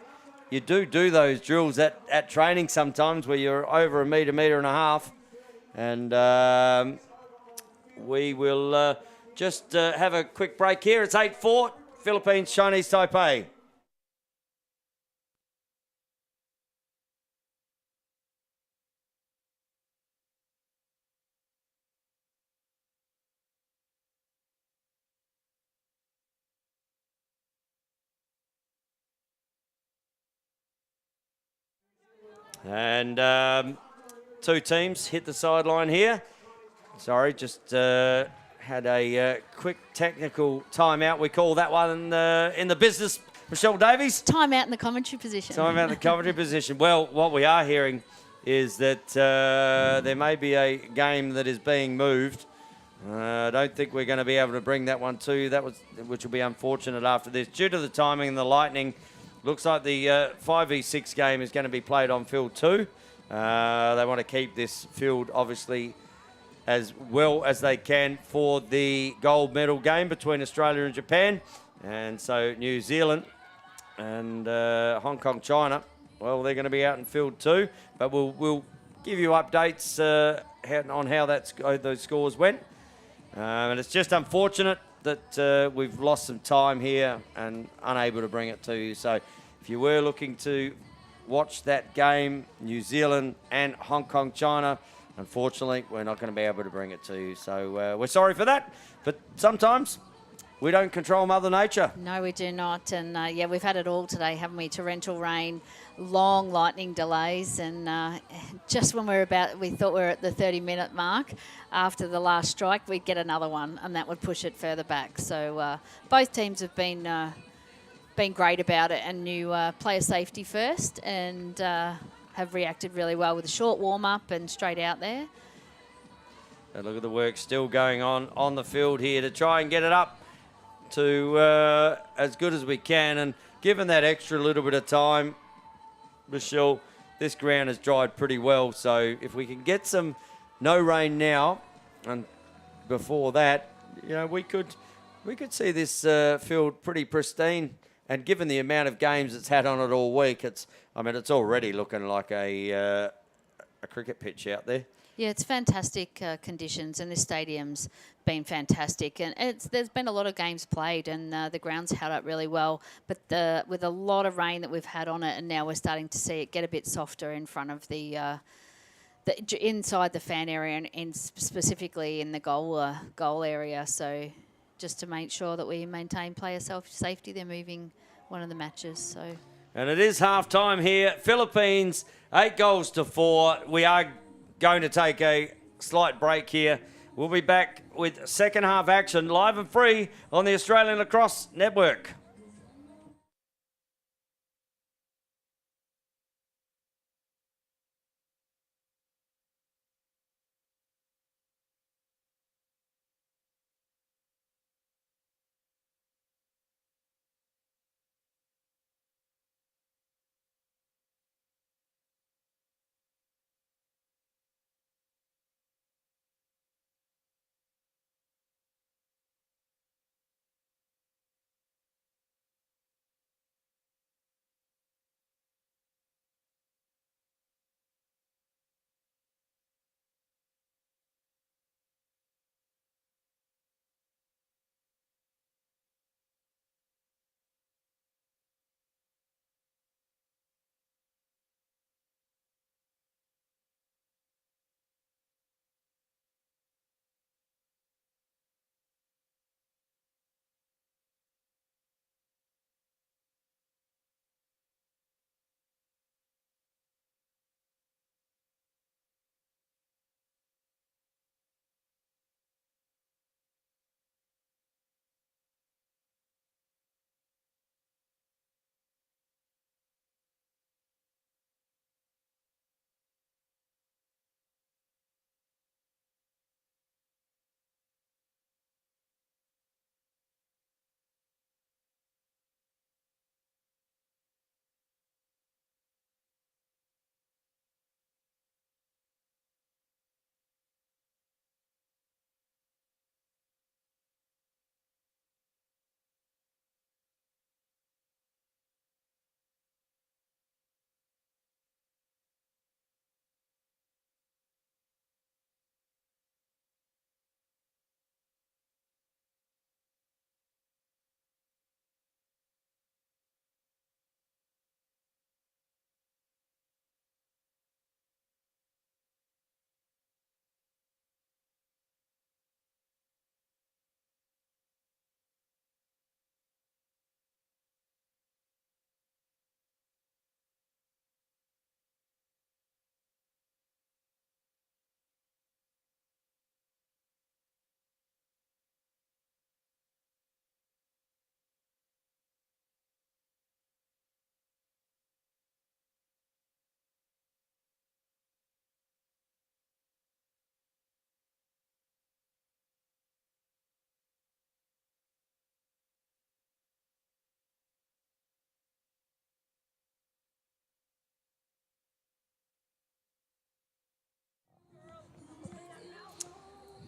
you do those drills at training sometimes where you're over 1 meter, 1.5 meters. And we will just have a quick break here. It's 8-4, Philippines, Chinese Taipei. And 2 teams hit the sideline here. Sorry, just had a quick technical timeout. We call that one in the business. Michelle Davies? Timeout in the commentary position. Timeout in the commentary position. Well, what we are hearing is that there may be a game that is being moved. I don't think we're going to be able to bring that one to you, which will be unfortunate after this. Due to the timing and the lightning, looks like the 5v6 game is going to be played on field 2. They want to keep this field, obviously, as well as they can for the gold medal game between Australia and Japan. And so New Zealand and Hong Kong, China, well, they're going to be out in field too. But we'll give you updates on how those scores went. And it's just unfortunate that we've lost some time here and unable to bring it to you. So if you were looking to watch that game, New Zealand and Hong Kong, China, unfortunately, we're not going to be able to bring it to you. So we're sorry for that. But sometimes we don't control Mother Nature. No, we do not. And yeah, we've had it all today, haven't we? Torrential rain, long lightning delays, and just when we thought we were at the 30-minute mark after the last strike, we'd get another one, and that would push it further back. So both teams have been great about it and knew player safety first, and have reacted really well with a short warm-up and straight out there. And look at the work still going on the field here to try and get it up to as good as we can. And given that extra little bit of time, Michelle, this ground has dried pretty well. So if we can get some no rain now, and before that, you know, we could see this field pretty pristine. And given the amount of games it's had on it all week, it's already looking like a cricket pitch out there. Yeah, it's fantastic conditions, and this stadium's been fantastic. And there's been a lot of games played, and the ground's held up really well. But with a lot of rain that we've had on it, and now we're starting to see it get a bit softer in front of the inside the fan area, and specifically in the goal area. So just to make sure that we maintain player safety, they're moving one of the matches. So. And it is half-time here. Philippines, 8-4. We are going to take a slight break here. We'll be back with second half action live and free on the Australian Lacrosse Network.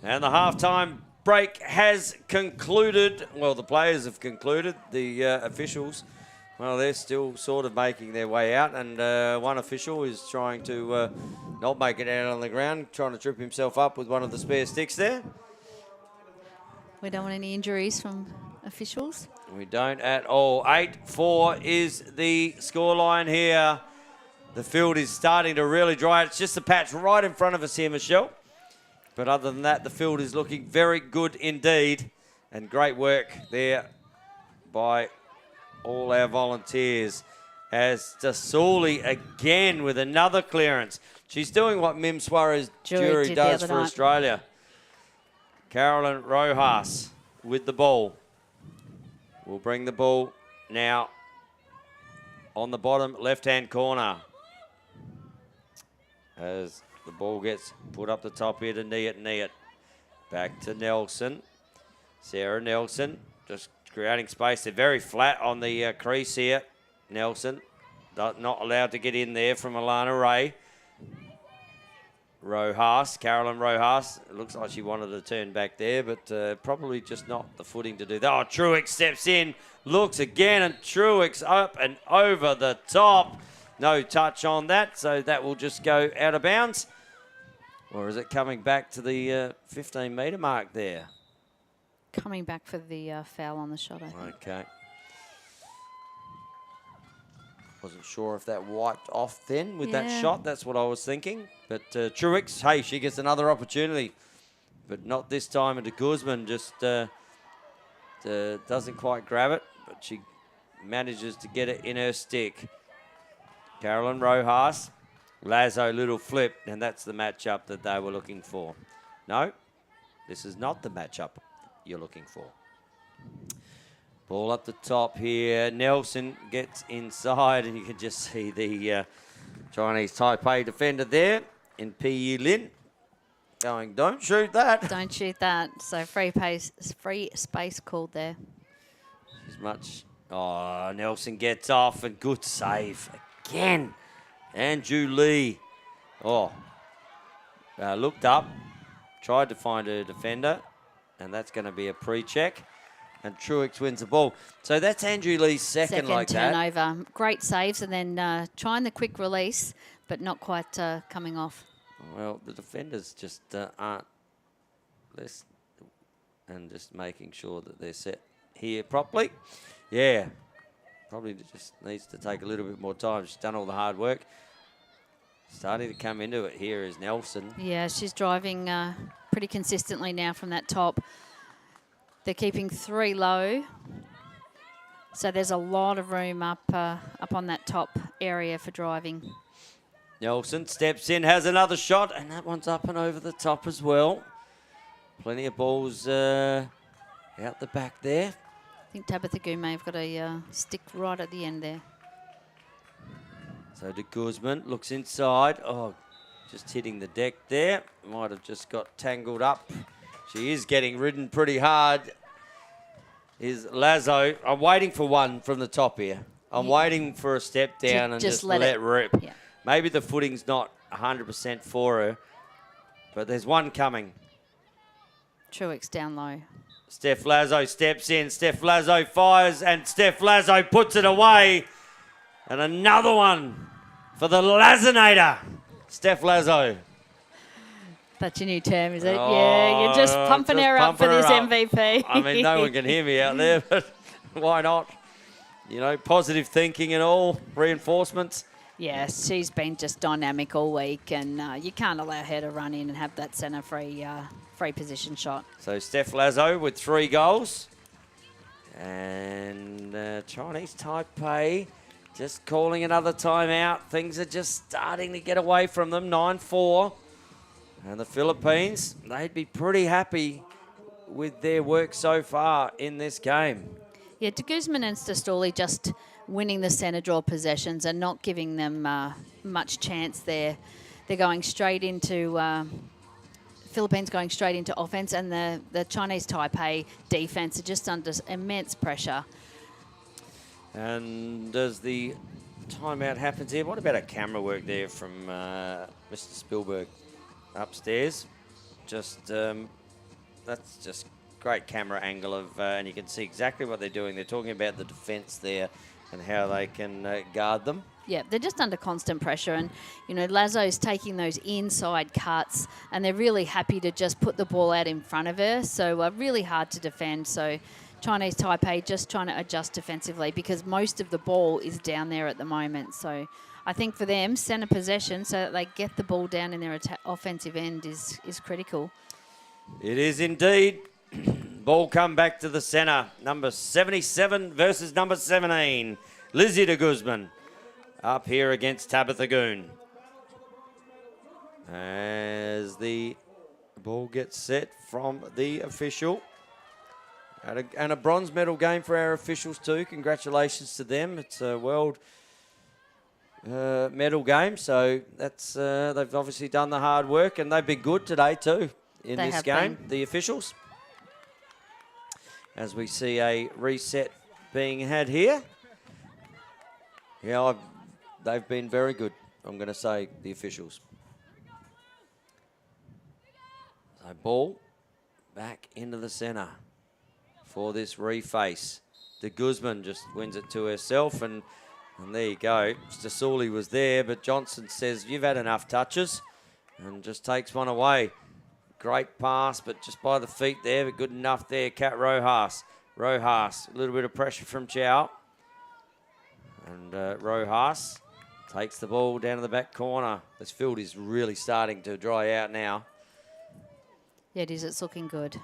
And the halftime break has concluded. Well, the players have concluded. The officials, well, they're still sort of making their way out. And one official is trying to not make it out on the ground, trying to trip himself up with one of the spare sticks there. We don't want any injuries from officials. We don't at all. 8-4 is the scoreline here. The field is starting to really dry. It's just a patch right in front of us here, Michelle. But other than that, the field is looking very good indeed. And great work there by all our volunteers. As Dasuli again with another clearance. She's doing what Mim Suarez Jury does for Australia. Carolyn Rojas with the ball. We'll bring the ball now on the bottom left-hand corner. As the ball gets put up the top here to Niet. Back to Nelson. Sarah Nelson just creating space. They're very flat on the crease here. Nelson not allowed to get in there from Alana Ray. Rojas, Carolyn Rojas. It looks like she wanted to turn back there, but probably just not the footing to do that. Oh, Truex steps in, looks again, and Truex up and over the top. No touch on that, so that will just go out of bounds. Or is it coming back to the 15-metre mark there? Coming back for the foul on the shot, I think. Okay. Wasn't sure if that wiped off then with that shot. That's what I was thinking. But Truex, hey, she gets another opportunity. But not this time. And de Guzman just doesn't quite grab it. But she manages to get it in her stick. Carolyn Rojas. Lazo little flip. And that's the matchup that they were looking for. No, this is not the matchup you're looking for. Ball up the top here. Nelson gets inside, and you can just see the Chinese Taipei defender there in P.E. Lin going, don't shoot that. Don't shoot that. So free space called there. As much. Oh, Nelson gets off, and good save again. And Julie. Oh, looked up, tried to find a defender, and that's going to be a pre-check. And Truex wins the ball. So that's Andrew Lee's second like turnover. that. Great saves, and then trying the quick release, but not quite coming off. Well, the defenders just aren't less, and just making sure that they're set here properly. Yeah, probably just needs to take a little bit more time. She's done all the hard work. Starting to come into it here is Nelson. Yeah, she's driving pretty consistently now from that top. They're keeping 3 low, so there's a lot of room up on that top area for driving. Nelson steps in, has another shot, and that one's up and over the top as well. Plenty of balls out the back there. I think Tabitha Gu may have got a stick right at the end there. So de Guzman looks inside. Oh, just hitting the deck there. Might have just got tangled up. She is getting ridden pretty hard. Is Lazo. I'm waiting for one from the top here. I'm waiting for a step down and just let rip. Yeah. Maybe the footing's not 100% for her, but there's one coming. Truex down low. Steph Lazo steps in. Steph Lazo fires, and Steph Lazo puts it away. And another one for the Lazinator. Steph Lazo. That's your new term, is it? Oh, yeah, you're just pumping her up for this MVP. I mean, no one can hear me out there, but why not? You know, positive thinking and all, reinforcements. Yes, she's been just dynamic all week, and you can't allow her to run in and have that centre free position shot. So Steph Lazo with 3 goals. And Chinese Taipei just calling another timeout. Things are just starting to get away from them, 9-4. And the Philippines, they'd be pretty happy with their work so far in this game. Yeah, de Guzman and Stastoli just winning the centre draw possessions and not giving them much chance there. They're going straight into, Philippines going straight into offence, and the Chinese Taipei defence are just under immense pressure. And as the timeout happens here, what about a camera work there from Mr. Spielberg? Upstairs, just that's just great camera angle of, and you can see exactly what they're doing. They're talking about the defence there and how they can guard them. Yeah, they're just under constant pressure, and Lazo's taking those inside cuts, and they're really happy to just put the ball out in front of her. So really hard to defend. So Chinese Taipei just trying to adjust defensively because most of the ball is down there at the moment. So I think for them, centre possession so that they get the ball down in their offensive end is critical. It is indeed. Ball come back to the centre. Number 77 versus number 17. Lizzie de Guzman up here against Tabitha Goon. As the ball gets set from the official. And a bronze medal game for our officials too. Congratulations to them. It's a world medal game, so that's they've obviously done the hard work, and they've been good today too in this game, the officials. As we see a reset being had here. Yeah, they've been very good, I'm going to say, the officials. So ball back into the centre for this reface. De Guzman just wins it to herself, and there you go. Stasuli was there, but Johnson says, you've had enough touches, and just takes one away. Great pass, but just by the feet there, but good enough there. Kat Rojas. Rojas, a little bit of pressure from Chow. And Rojas takes the ball down to the back corner. This field is really starting to dry out now. Yeah, it is. It's looking good.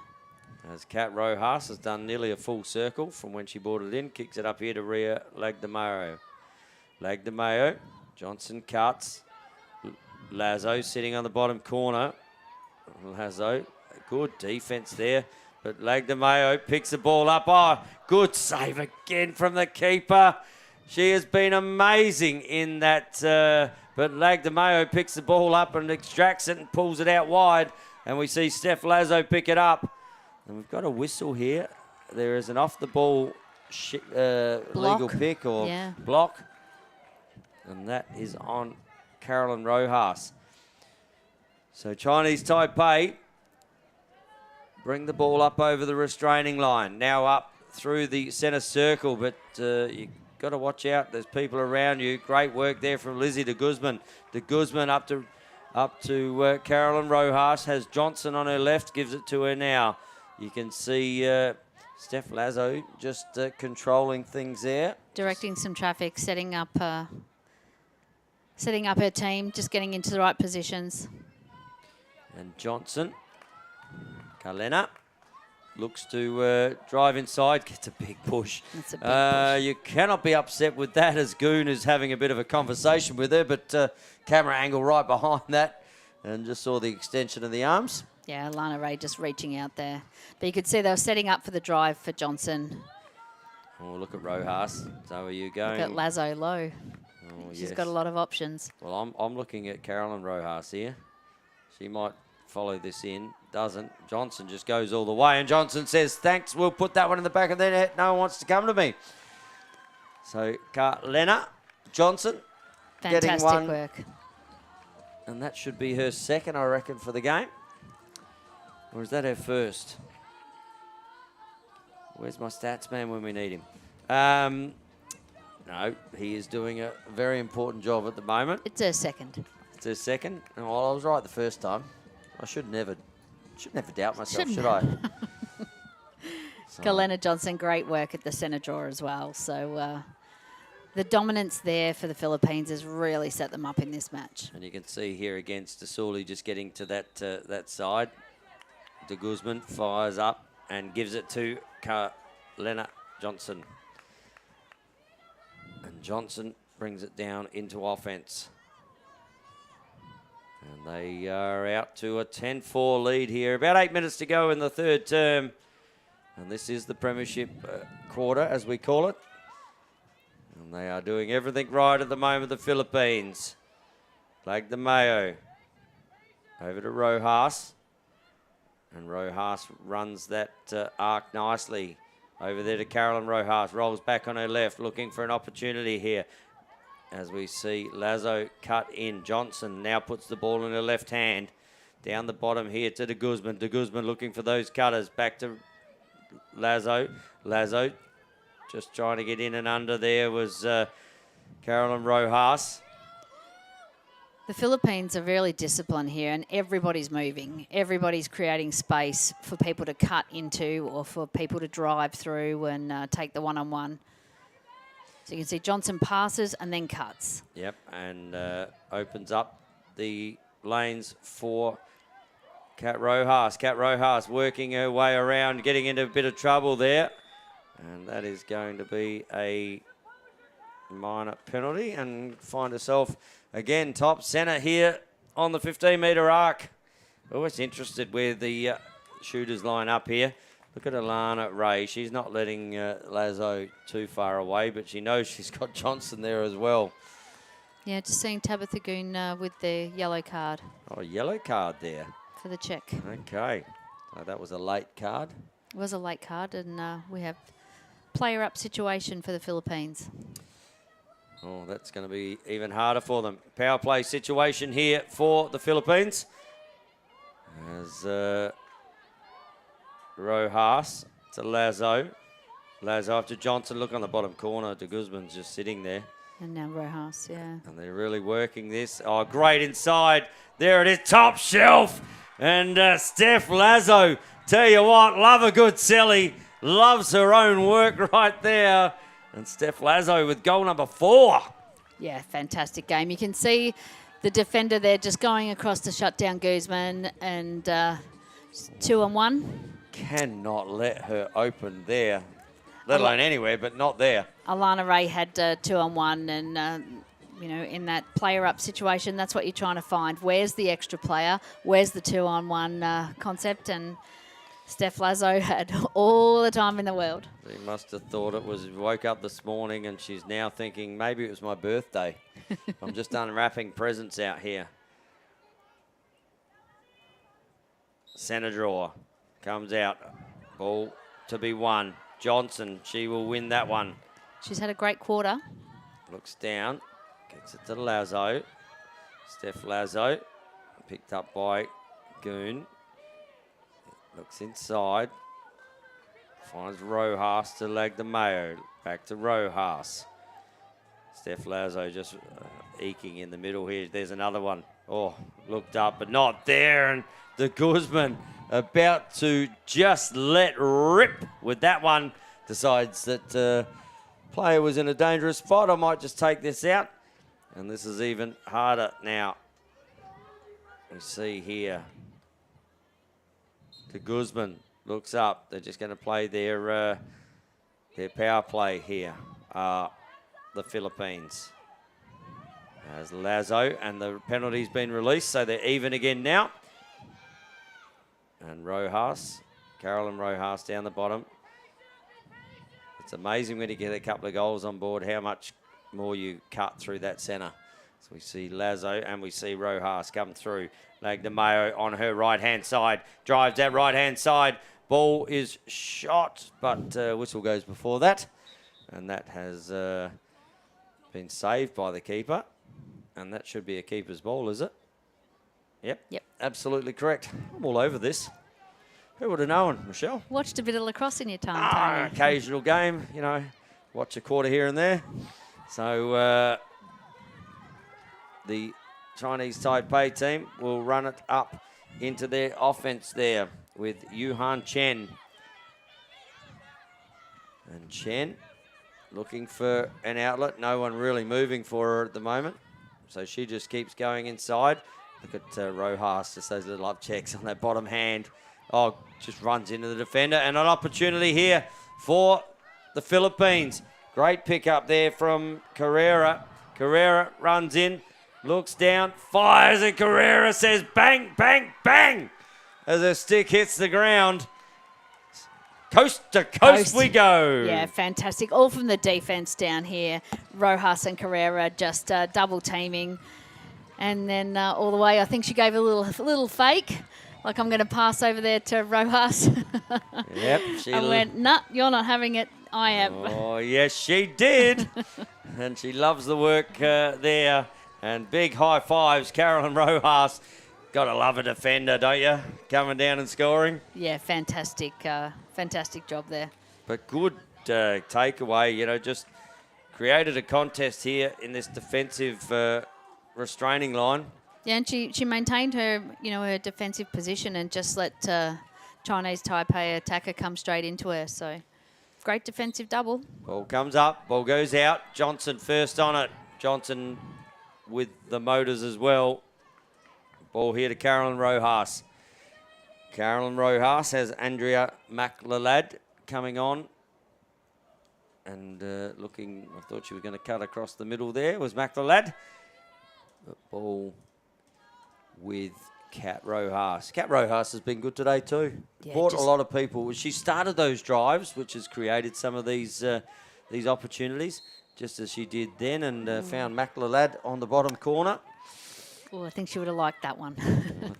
As Kat Rojas has done nearly a full circle from when she brought it in. Kicks it up here to Ria Lagdamayo. Lagdamayo. Johnson cuts. Lazo sitting on the bottom corner. Lazo, good defence there. But Lagdamayo picks the ball up. Oh, good save again from the keeper. She has been amazing in that. But Lagdamayo picks the ball up and extracts it and pulls it out wide. And we see Steph Lazo pick it up. And we've got a whistle here. There is an off-the-ball legal pick or block. And that is on Carolyn Rojas. So Chinese Taipei bring the ball up over the restraining line. Now up through the centre circle, but you've got to watch out. There's people around you. Great work there from Lizzie de Guzman. De Guzman up to Carolyn Rojas. Has Johnson on her left, gives it to her now. You can see Steph Lazo just controlling things there. Directing some traffic, setting up her team, just getting into the right positions. And Johnson, Kalena, looks to drive inside, gets a big push. That's a big push. You cannot be upset with that as Goon is having a bit of a conversation with her, but camera angle right behind that and just saw the extension of the arms. Yeah, Lana Ray just reaching out there. But you could see they were setting up for the drive for Johnson. Oh, look at Rojas. So are you going? Look at Lazo low. Oh, She's got a lot of options. Well, I'm looking at Carolyn Rojas here. She might follow this in. Doesn't. Johnson just goes all the way. And Johnson says, thanks, we'll put that one in the back of the net. No one wants to come to me. So, Lena Johnson Fantastic getting one. Work. And that should be her second, I reckon, for the game. Or is that her first? Where's my stats man when we need him? No, he is doing a very important job at the moment. It's her second. It's her second. Well, I was right the first time. I should never doubt myself, should I? Galena Johnson, great work at the centre draw as well. So the dominance there for the Philippines has really set them up in this match. And you can see here against Stasuli just getting to that side. De Guzman fires up and gives it to Lena Johnson. And Johnson brings it down into offense. And they are out to a 10-4 lead here. About 8 minutes to go in the third term. And this is the premiership quarter, as we call it. And they are doing everything right at the moment, the Philippines. Flag the Mayo. Over to Rojas. And Rojas runs that arc nicely. Over there to Carolyn Rojas. Rolls back on her left, looking for an opportunity here. As we see Lazo cut in. Johnson now puts the ball in her left hand. Down the bottom here to De Guzman. De Guzman looking for those cutters. Back to Lazo. Lazo just trying to get in and under there was Carolyn Rojas. The Philippines are really disciplined here, and everybody's moving. Everybody's creating space for people to cut into or for people to drive through and take the one-on-one. So you can see Johnson passes and then cuts. Yep, and opens up the lanes for Kat Rojas. Kat Rojas working her way around, getting into a bit of trouble there. And that is going to be a minor penalty and find herself again top centre here on the 15-metre arc. Always interested where the shooters line up here. Look at Alana Ray. She's not letting Lazo too far away, but she knows she's got Johnson there as well. Yeah, just seeing Tabitha Goon with the yellow card. Oh, yellow card there. For the check. Okay. So that was a late card. It was a late card, and we have player-up situation for the Philippines. Oh, that's going to be even harder for them. Power play situation here for the Philippines. As Rojas to Lazo. Lazo after Johnson. Look on the bottom corner. De Guzman's just sitting there. And now Rojas, yeah. And they're really working this. Oh, great inside. There it is, top shelf. And Steph Lazo, tell you what, love a good Selly. Loves her own work right there. And Steph Lazo with goal number 4. Yeah, fantastic game. You can see the defender there just going across to shut down Guzman and 2-on-1. Cannot let her open there, let alone anywhere, but not there. Alana Ray had 2-on-1 and, you know, in that player-up situation, that's what you're trying to find. Where's the extra player? Where's the 2-on-1 concept? And Steph Lazo had all the time in the world. She must have thought it was, woke up this morning and she's now thinking maybe it was my birthday. I'm just unwrapping presents out here. Centre draw comes out. Ball to be won. Johnson, she will win that one. She's had a great quarter. Looks down, gets it to Lazo. Steph Lazo, picked up by Goon. Looks inside. Finds Rojas to leg the Mayo. Back to Rojas. Steph Lazo just eking in the middle here. There's another one. Oh, looked up, but not there. And De Guzman about to just let rip with that one. Decides that player was in a dangerous spot. I might just take this out. And this is even harder now. We see here. De Guzman looks up. They're just going to play their power play here. The Philippines. As Lazo, and the penalty's been released, so they're even again now. And Rojas, Carolyn Rojas down the bottom. It's amazing when you get a couple of goals on board, how much more you cut through that centre. So we see Lazo and we see Rojas come through. Lagdamayo on her right-hand side. Drives that right-hand side. Ball is shot, but whistle goes before that. And that has been saved by the keeper. And that should be a keeper's ball, is it? Yep. Absolutely correct. I'm all over this. Who would have known, Michelle? Watched a bit of lacrosse in your time, Tony. Occasional game, you know, watch a quarter here and there. So the Chinese Taipei team will run it up into their offense there with Yuhan Chen. And Chen looking for an outlet. No one really moving for her at the moment. So she just keeps going inside. Look at Rojas, just those little up checks on that bottom hand. Oh, just runs into the defender. And an opportunity here for the Philippines. Great pick up there from Carrera. Carrera runs in, looks down, fires, and Carrera says bang, bang, bang as her stick hits the ground. Coast to coast we go. Yeah, fantastic. All from the defense down here. Rojas and Carrera just double teaming. And then all the way, I think she gave a little fake. Like, I'm going to pass over there to Rojas. Yep. I went, nah, you're not having it. I am. Oh, yes, she did. And she loves the work there. And big high fives, Carolyn Rojas. Gotta love a defender, don't you? Coming down and scoring. Yeah, fantastic job there. But good takeaway, you know, just created a contest here in this defensive restraining line. Yeah, and she maintained her, you know, her defensive position and just let Chinese Taipei attacker come straight into her. So great defensive double. Ball comes up, ball goes out. Johnson first on it. Johnson with the motors as well. Ball here to Carolyn Rojas. Carolyn Rojas has Andrea McLelad coming on. And looking, I thought she was going to cut across the middle there, was McLelad. The ball with Kat Rojas. Kat Rojas has been good today too. Yeah, Brought a lot of people. She started those drives, which has created some of these opportunities, just as she did then, and found McLelad on the bottom corner. Oh, I think she would have liked that one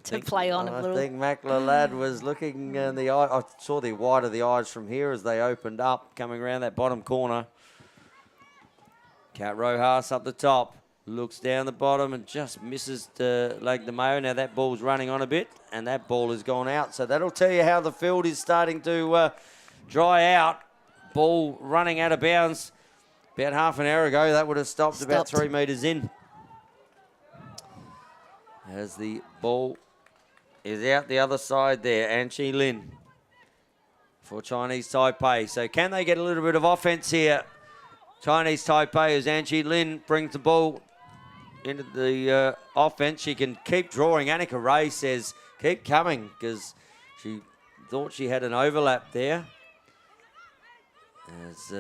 to play on a little. I think McLelad was looking in the eye. I saw the white of the eyes from here as they opened up, coming around that bottom corner. Kat Rojas up the top. Looks down the bottom and just misses the leg de Mayo. Now that ball's running on a bit, and that ball has gone out. So that'll tell you how the field is starting to dry out. Ball running out of bounds about half an hour ago. That would have stopped. About 3 metres in. As the ball is out the other side there, Anchi Lin for Chinese Taipei. So can they get a little bit of offense here? Chinese Taipei, as Anchi Lin brings the ball into the offense. She can keep drawing. Annika Ray says keep coming because she thought she had an overlap there. As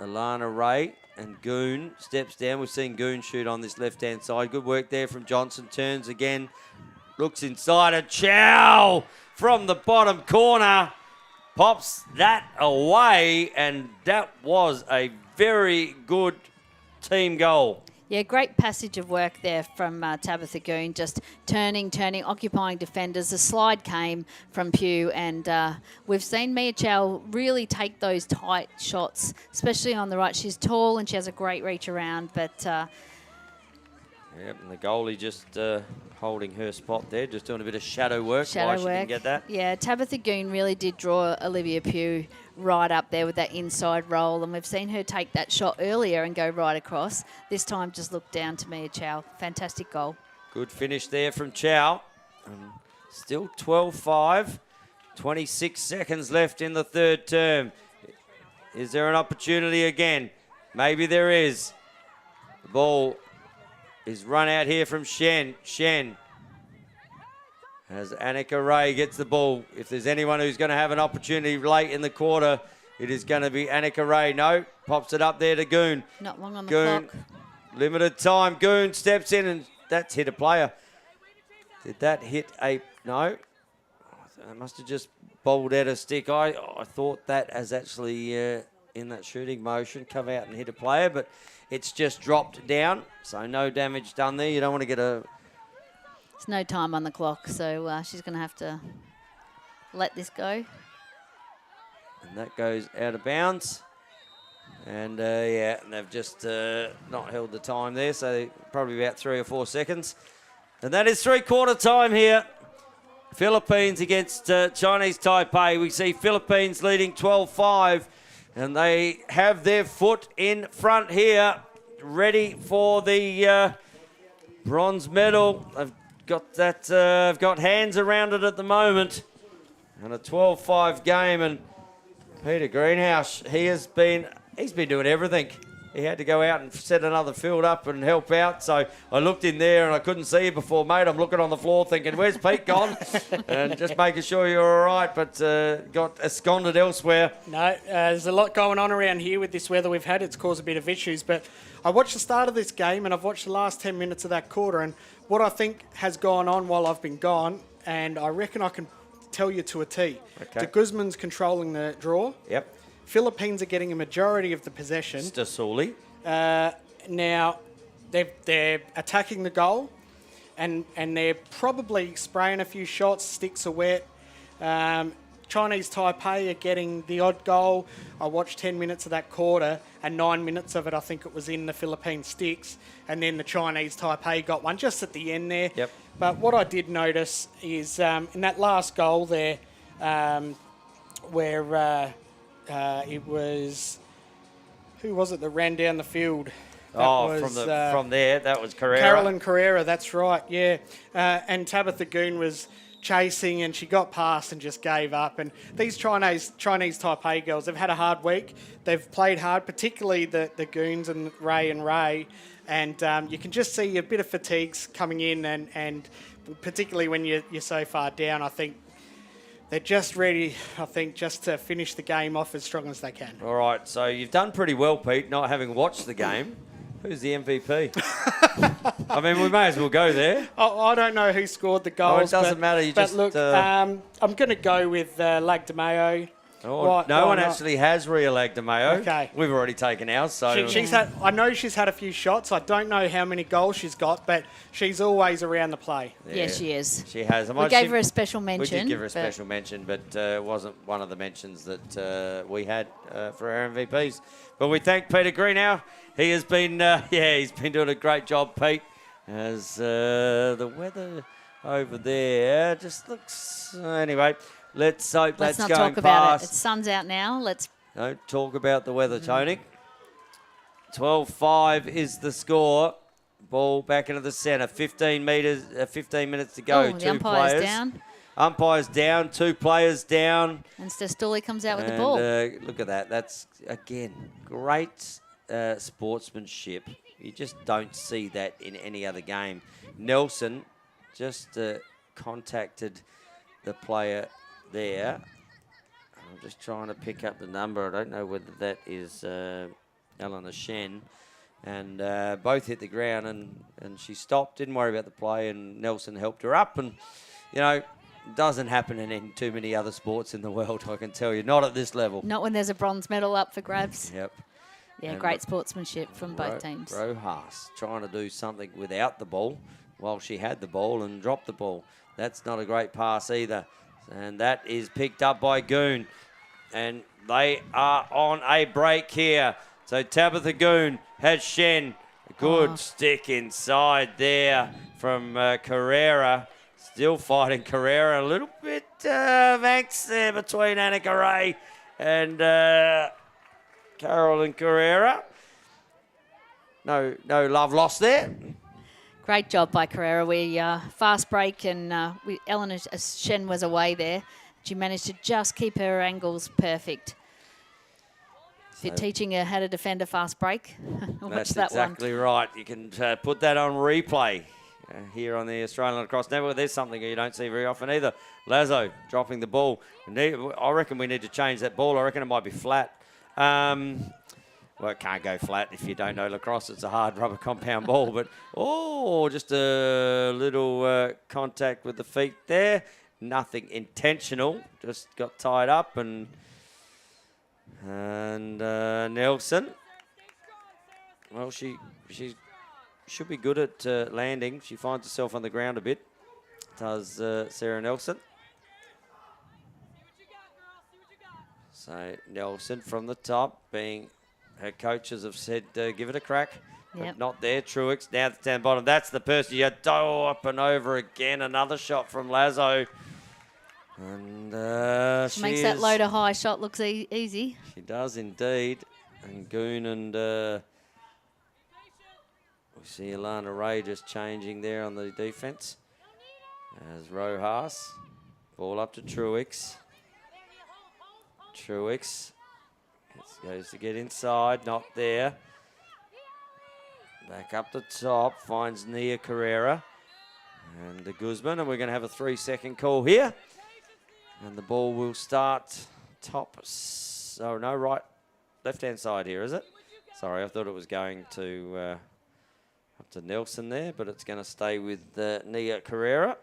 Alana Ray and Goon steps down. We've seen Goon shoot on this left-hand side. Good work there from Johnson. Turns again. Looks inside. A Chow from the bottom corner. Pops that away. And that was a very good team goal. Yeah, great passage of work there from Tabitha Goon, just turning, occupying defenders. The slide came from Pugh, and we've seen Mia Chow really take those tight shots, especially on the right. She's tall and she has a great reach around, but... Yep, and the goalie just holding her spot there, just doing a bit of shadow work. She didn't get that. Yeah, Tabitha Goon really did draw Olivia Pugh right up there with that inside roll, and we've seen her take that shot earlier and go right across. This time just looked down to Mia Chow. Fantastic goal. Good finish there from Chow. Still 12-5. 26 seconds left in the third term. Is there an opportunity again? Maybe there is. The ball is run out here from Shen. Shen, as Annika Ray gets the ball. If there's anyone who's going to have an opportunity late in the quarter, it is going to be Annika Ray. No, pops it up there to Goon. Not long on the Goon, clock. Limited time. Goon steps in, and that's hit a player. Did that hit a... No. I must have just bowled out a stick. I thought that as actually in that shooting motion, come out and hit a player, but it's just dropped down, so no damage done there. You don't want to get a... There's no time on the clock, so she's going to have to let this go. And that goes out of bounds. And, yeah, and they've just not held the time there, so probably about 3 or 4 seconds. And that is three-quarter time here. Philippines against Chinese Taipei. We see Philippines leading 12-5, and they have their foot in front here, ready for the bronze medal. They've got that. I've got hands around it at the moment, and a 12-5 game. And Peter Greenhouse, he's been doing everything. He had to go out and set another field up and help out. So I looked in there and I couldn't see you before, mate. I'm looking on the floor thinking, where's Pete gone? And just making sure you're all right, but got absconded elsewhere. No, there's a lot going on around here with this weather we've had. It's caused a bit of issues. But I watched the start of this game and I've watched the last 10 minutes of that quarter. And what I think has gone on while I've been gone, and I reckon I can tell you to a T. Okay. De Guzman's controlling the draw. Yep. Philippines are getting a majority of the possession. Stasuli. Now, they're attacking the goal, and they're probably spraying a few shots. Sticks are wet. Chinese Taipei are getting the odd goal. I watched 10 minutes of that quarter, and 9 minutes of it, I think it was in the Philippine sticks. And then the Chinese Taipei got one just at the end there. Yep. But what I did notice is in that last goal there, where it was, who was it that ran down the field? That from there, that was Carrera. Carolyn Carrera, that's right, yeah. And Tabitha Goon was chasing and she got past and just gave up. And these Chinese Taipei girls, they've had a hard week. They've played hard, particularly the Goons and Ray. And you can just see a bit of fatigues coming in and particularly when you're so far down, I think they're just ready, just to finish the game off as strong as they can. All right, so you've done pretty well, Pete, not having watched the game. Who's the MVP? I mean, we may as well go there. I don't know who scored the goals. Oh, it doesn't matter. I'm going to go with Lag de Mayo. No one actually has Ria Lag de Mayo. Okay. We've already taken ours. So I know she's had a few shots. I don't know how many goals she's got, but she's always around the play. Yeah, she is. She has. We gave her a special mention. We did give her a special mention, but it wasn't one of the mentions that we had for our MVPs. But we thank Peter Greenhow. He has been, he's been doing a great job, Pete, as the weather over there just looks... anyway, let's hope that's going past. Let's not talk about it. The sun's out now. Don't talk about the weather, Tony. 12-5 is the score. Ball back into the centre. 15 minutes to go. The umpire's players down. Umpire's down. 2 players down. And Stastuli comes out with the ball. Look at that. That's, again, great sportsmanship. You just don't see that in any other game. Nelson just contacted the player there. I'm just trying to pick up the number. I don't know whether that is Eleanor Shen. And both hit the ground and she stopped, didn't worry about the play, and Nelson helped her up. And, you know, it doesn't happen in too many other sports in the world, I can tell you. Not at this level. Not when there's a bronze medal up for grabs. Yep. Yeah, and great sportsmanship from both teams. Rojas trying to do something without the ball while she had the ball and dropped the ball. That's not a great pass either. And that is picked up by Goon. And they are on a break here. So Tabitha Goon has Shen. A good stick inside there from Carrera. Still fighting Carrera. A little bit of angst there between Annika Ray and Carolyn Carrera. No love lost there. Great job by Carrera. We fast break and Eleanor Shen was away there. She managed to just keep her angles perfect. If you're teaching her how to defend a fast break, watch that one. That's exactly right. You can put that on replay here on the Australian Lacrosse Network. There's something you don't see very often either. Lazo dropping the ball. I reckon we need to change that ball. I reckon it might be flat. Well, it can't go flat if you don't know lacrosse. It's a hard rubber compound ball. But, just a little contact with the feet there. Nothing intentional. Just got tied up. And Nelson. Well, she should be good at landing. She finds herself on the ground a bit. Does Sarah Nelson. So Nelson from the top, being her coaches have said give it a crack. Yep. But not there. Truex now down bottom. That's the person you go up and over again. Another shot from Lazo. And she makes that low to high shot looks easy. She does indeed. And Goon and we see Alana Ray just changing there on the defense. As Rojas. Ball up to Truex. Truex goes to get inside, not there. Back up the top, finds Nia Carrera and the Guzman, and we're going to have a 3-second call here. And the ball will start left-hand side here, is it? Sorry, I thought it was going to up to Nelson there, but it's going to stay with Nia Carrera.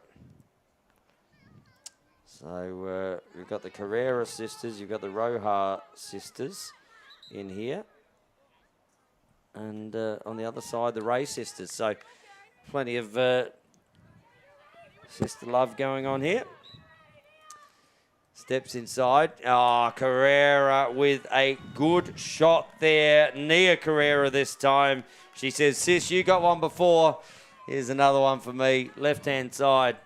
So we've got the Carrera sisters, you've got the Roja sisters in here. And on the other side, the Ray sisters. So plenty of sister love going on here. Steps inside. Carrera with a good shot there. Nia Carrera this time. She says, sis, you got one before. Here's another one for me. Left-hand side.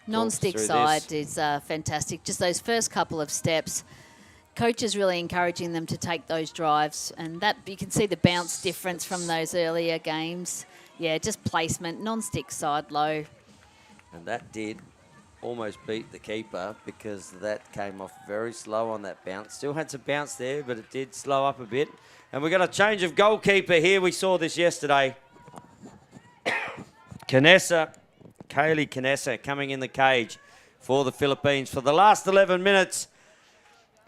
Non-stick side is fantastic. Just those first couple of steps. Coach is really encouraging them to take those drives, and that you can see the bounce difference from those earlier games. Yeah, just placement, non-stick side low. And that did almost beat the keeper because that came off very slow on that bounce. Still had some bounce there, but it did slow up a bit. And we've got a change of goalkeeper here. We saw this yesterday. Kaylee Canessa coming in the cage for the Philippines for the last 11 minutes.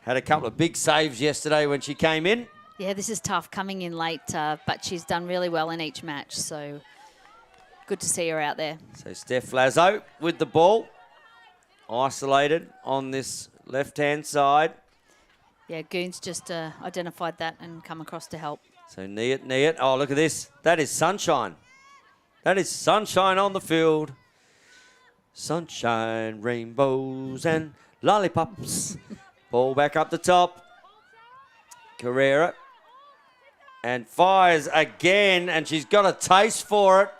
Had a couple of big saves yesterday when she came in. Yeah, this is tough coming in late, but she's done really well in each match. So good to see her out there. So Steph Lazo with the ball. Isolated on this left-hand side. Yeah, Goons just identified that and come across to help. So Niet. Oh, look at this. That is sunshine. That is sunshine on the field. Sunshine, rainbows, and lollipops. Ball back up the top. Carrera. And fires again, and she's got a taste for it.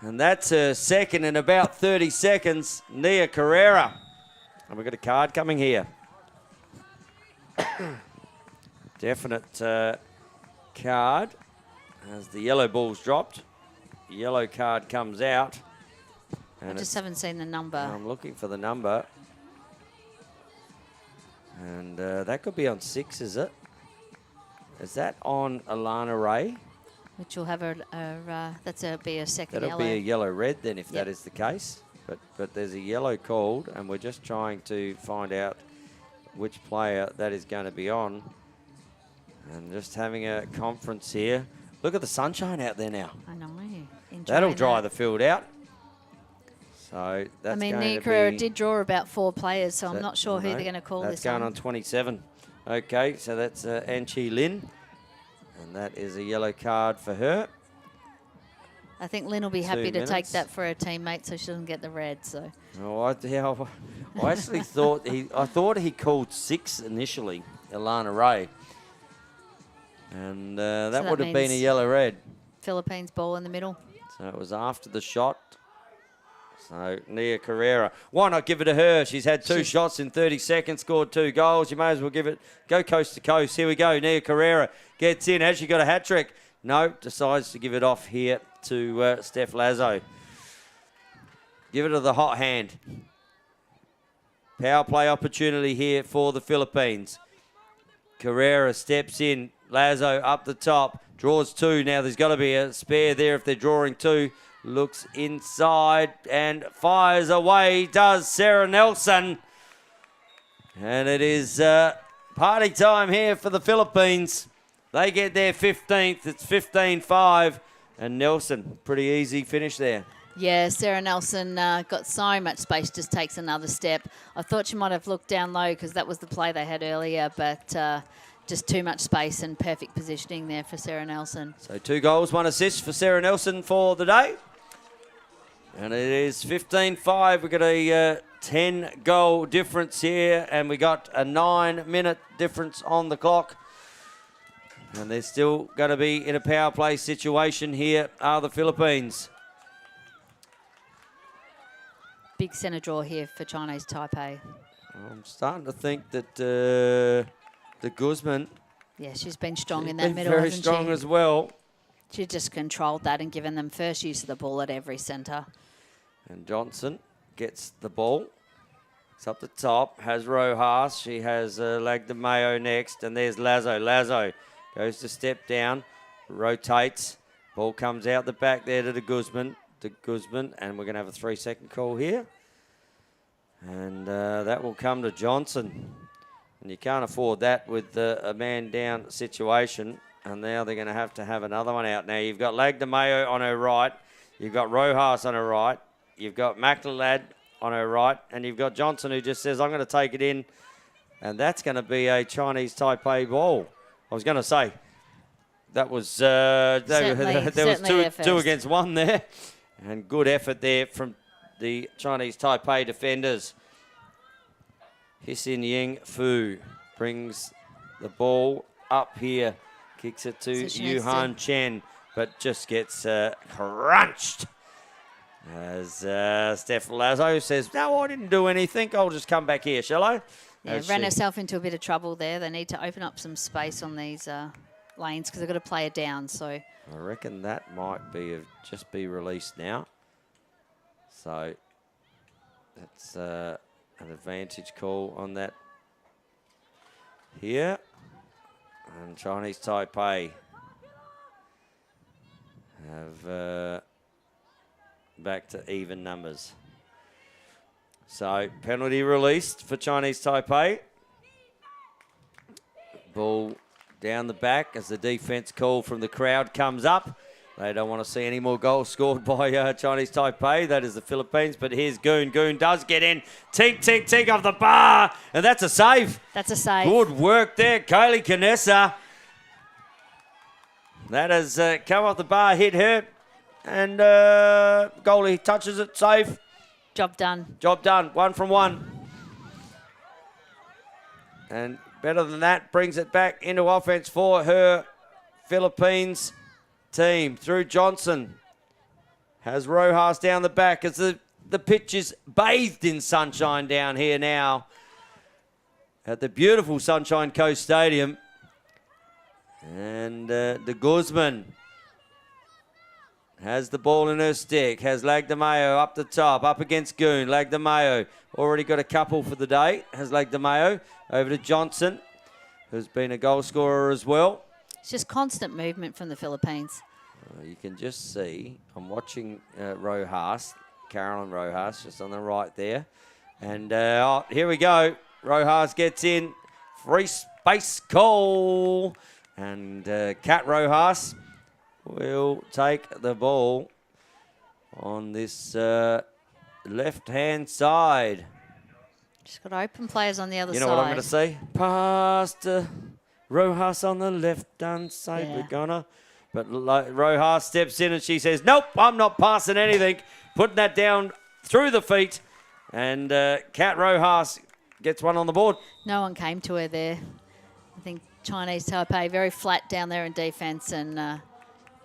And that's her second in about 30 seconds, Nia Carrera. And we've got a card coming here. Definite card as the yellow ball's dropped. Yellow card comes out. And I just haven't seen the number. I'm looking for the number. And that could be on 6, is it? Is that on Alana Ray? Which will have be a second That'll yellow. be a yellow-red then if that is the case. But there's a yellow called, and we're just trying to find out which player that is going to be on. And just having a conference here. Look at the sunshine out there now. I know. That'll dry the field out. So that's Nia Carrera did draw about 4 players, so I'm not sure who they're going to call this on. That's going on 27. Okay, so that's Anchi Lin. And that is a yellow card for her. I think Lynn will be happy to take that for her teammate so she doesn't get the red. So. Oh, I actually thought he called 6 initially, Alana Ray. And that would have been a yellow-red. Philippines ball in the middle. So it was after the shot. So Nia Carrera. Why not give it to her? She's had 2 shots in 30 seconds, scored 2 goals. You may as well go coast to coast. Here we go. Nia Carrera gets in. Has she got a hat-trick? No, decides to give it off here to Steph Lazo. Give it to the hot hand. Power play opportunity here for the Philippines. Carrera steps in. Lazo up the top. Draws 2. Now there's got to be a spare there if they're drawing 2. Looks inside and fires away. Does Sarah Nelson. And it is party time here for the Philippines. They get their 15th. It's 15-5. And Nelson, pretty easy finish there. Yeah, Sarah Nelson got so much space, just takes another step. I thought she might have looked down low because that was the play they had earlier, but just too much space and perfect positioning there for Sarah Nelson. So 2 goals, 1 assist for Sarah Nelson for the day. And it is 15-5. We've got a 10-goal difference here, and we got a 9-minute difference on the clock. And they're still going to be in a power play situation here, are the Philippines. Big centre draw here for Chinese Taipei. I'm starting to think that the Guzman... Yeah, she's been strong in that middle, very strong as well. She just controlled that and given them first use of the ball at every centre. And Johnson gets the ball. It's up the top. Has Rojas. She has Lagdamayo next. And there's Lazo. Lazo goes to step down. Rotates. Ball comes out the back there to the Guzman. And we're going to have a 3-second call here. And that will come to Johnson. And you can't afford that with a man down situation. And now they're going to have another one out. Now you've got Lagdamayo on her right. You've got Rojas on her right. You've got McLeod on her right. And you've got Johnson who just says, I'm going to take it in. And that's going to be a Chinese Taipei ball. I was going to say, that was there was two against 1 there. And good effort there from the Chinese Taipei defenders. Hisin Ying Fu brings the ball up here. Kicks it to Yuhan Chen. but just gets crunched. As Steph Lazo says, no, I didn't do anything. I'll just come back here, shall I? Yeah, ran herself into a bit of trouble there. They need to open up some space on these lanes because they've got to play her down. So I reckon that might just be released now. So that's an advantage call on that here. And Chinese Taipei have back to even numbers. So penalty released for Chinese Taipei. Ball down the back as the defense call from the crowd comes up. They don't want to see any more goals scored by Chinese Taipei. That is the Philippines. But here's Goon. Goon does get in. Tink, tink, tink off the bar. And that's a save. That's a save. Good work there, Kaylee Canessa. That has come off the bar, hit her. And goalie touches it, save. Job done. Job done. 1 from 1. And better than that, brings it back into offense for her Philippines team. Through Johnson. Has Rojas down the back as the pitch is bathed in sunshine down here now at the beautiful Sunshine Coast Stadium. And de Guzman has the ball in her stick, has Lagdamayo up the top, up against Goon. Lagdamayo already got a couple for the day, has Lagdamayo over to Johnson, who's been a goal scorer as well. It's just constant movement from the Philippines. You can just see, I'm watching Rojas, Carolyn Rojas, just on the right there. And here we go. Rojas gets in, free space call. And Kat Rojas will take the ball on this left-hand side. Just got open players on the other side. You know what I'm going to say? Pass to Rojas on the left-hand side. Yeah. We're gonna. But Rojas steps in and she says, nope, I'm not passing anything. Putting that down through the feet. And Kat Rojas gets one on the board. No one came to her there. I think Chinese Taipei very flat down there in defence, and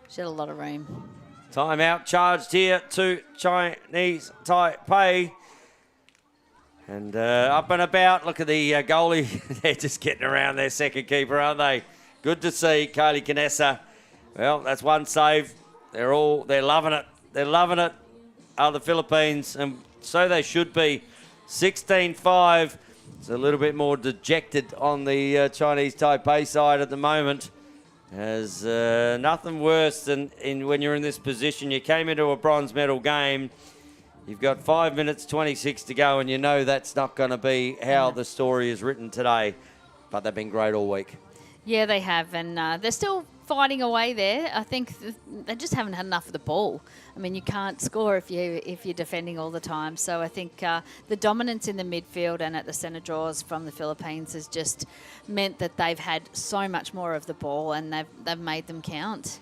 she had a lot of room. Timeout charged here to Chinese Taipei. And up and about. Look at the goalie. They're just getting around their second keeper, aren't they? Good to see Kaylee Canessa. Well, that's one save. They're loving it. They're loving it, are the Philippines, and so they should be. 16-5. It's a little bit more dejected on the Chinese Taipei side at the moment. As nothing worse than when you're in this position. You came into a bronze medal game. You've got 5 minutes 26 to go, and you know that's not going to be how the story is written today. But they've been great all week. Yeah, they have, and they're still fighting away there. I think they just haven't had enough of the ball. I mean, you can't score if you're defending all the time. So I think the dominance in the midfield and at the centre draws from the Philippines has just meant that they've had so much more of the ball, and they've made them count.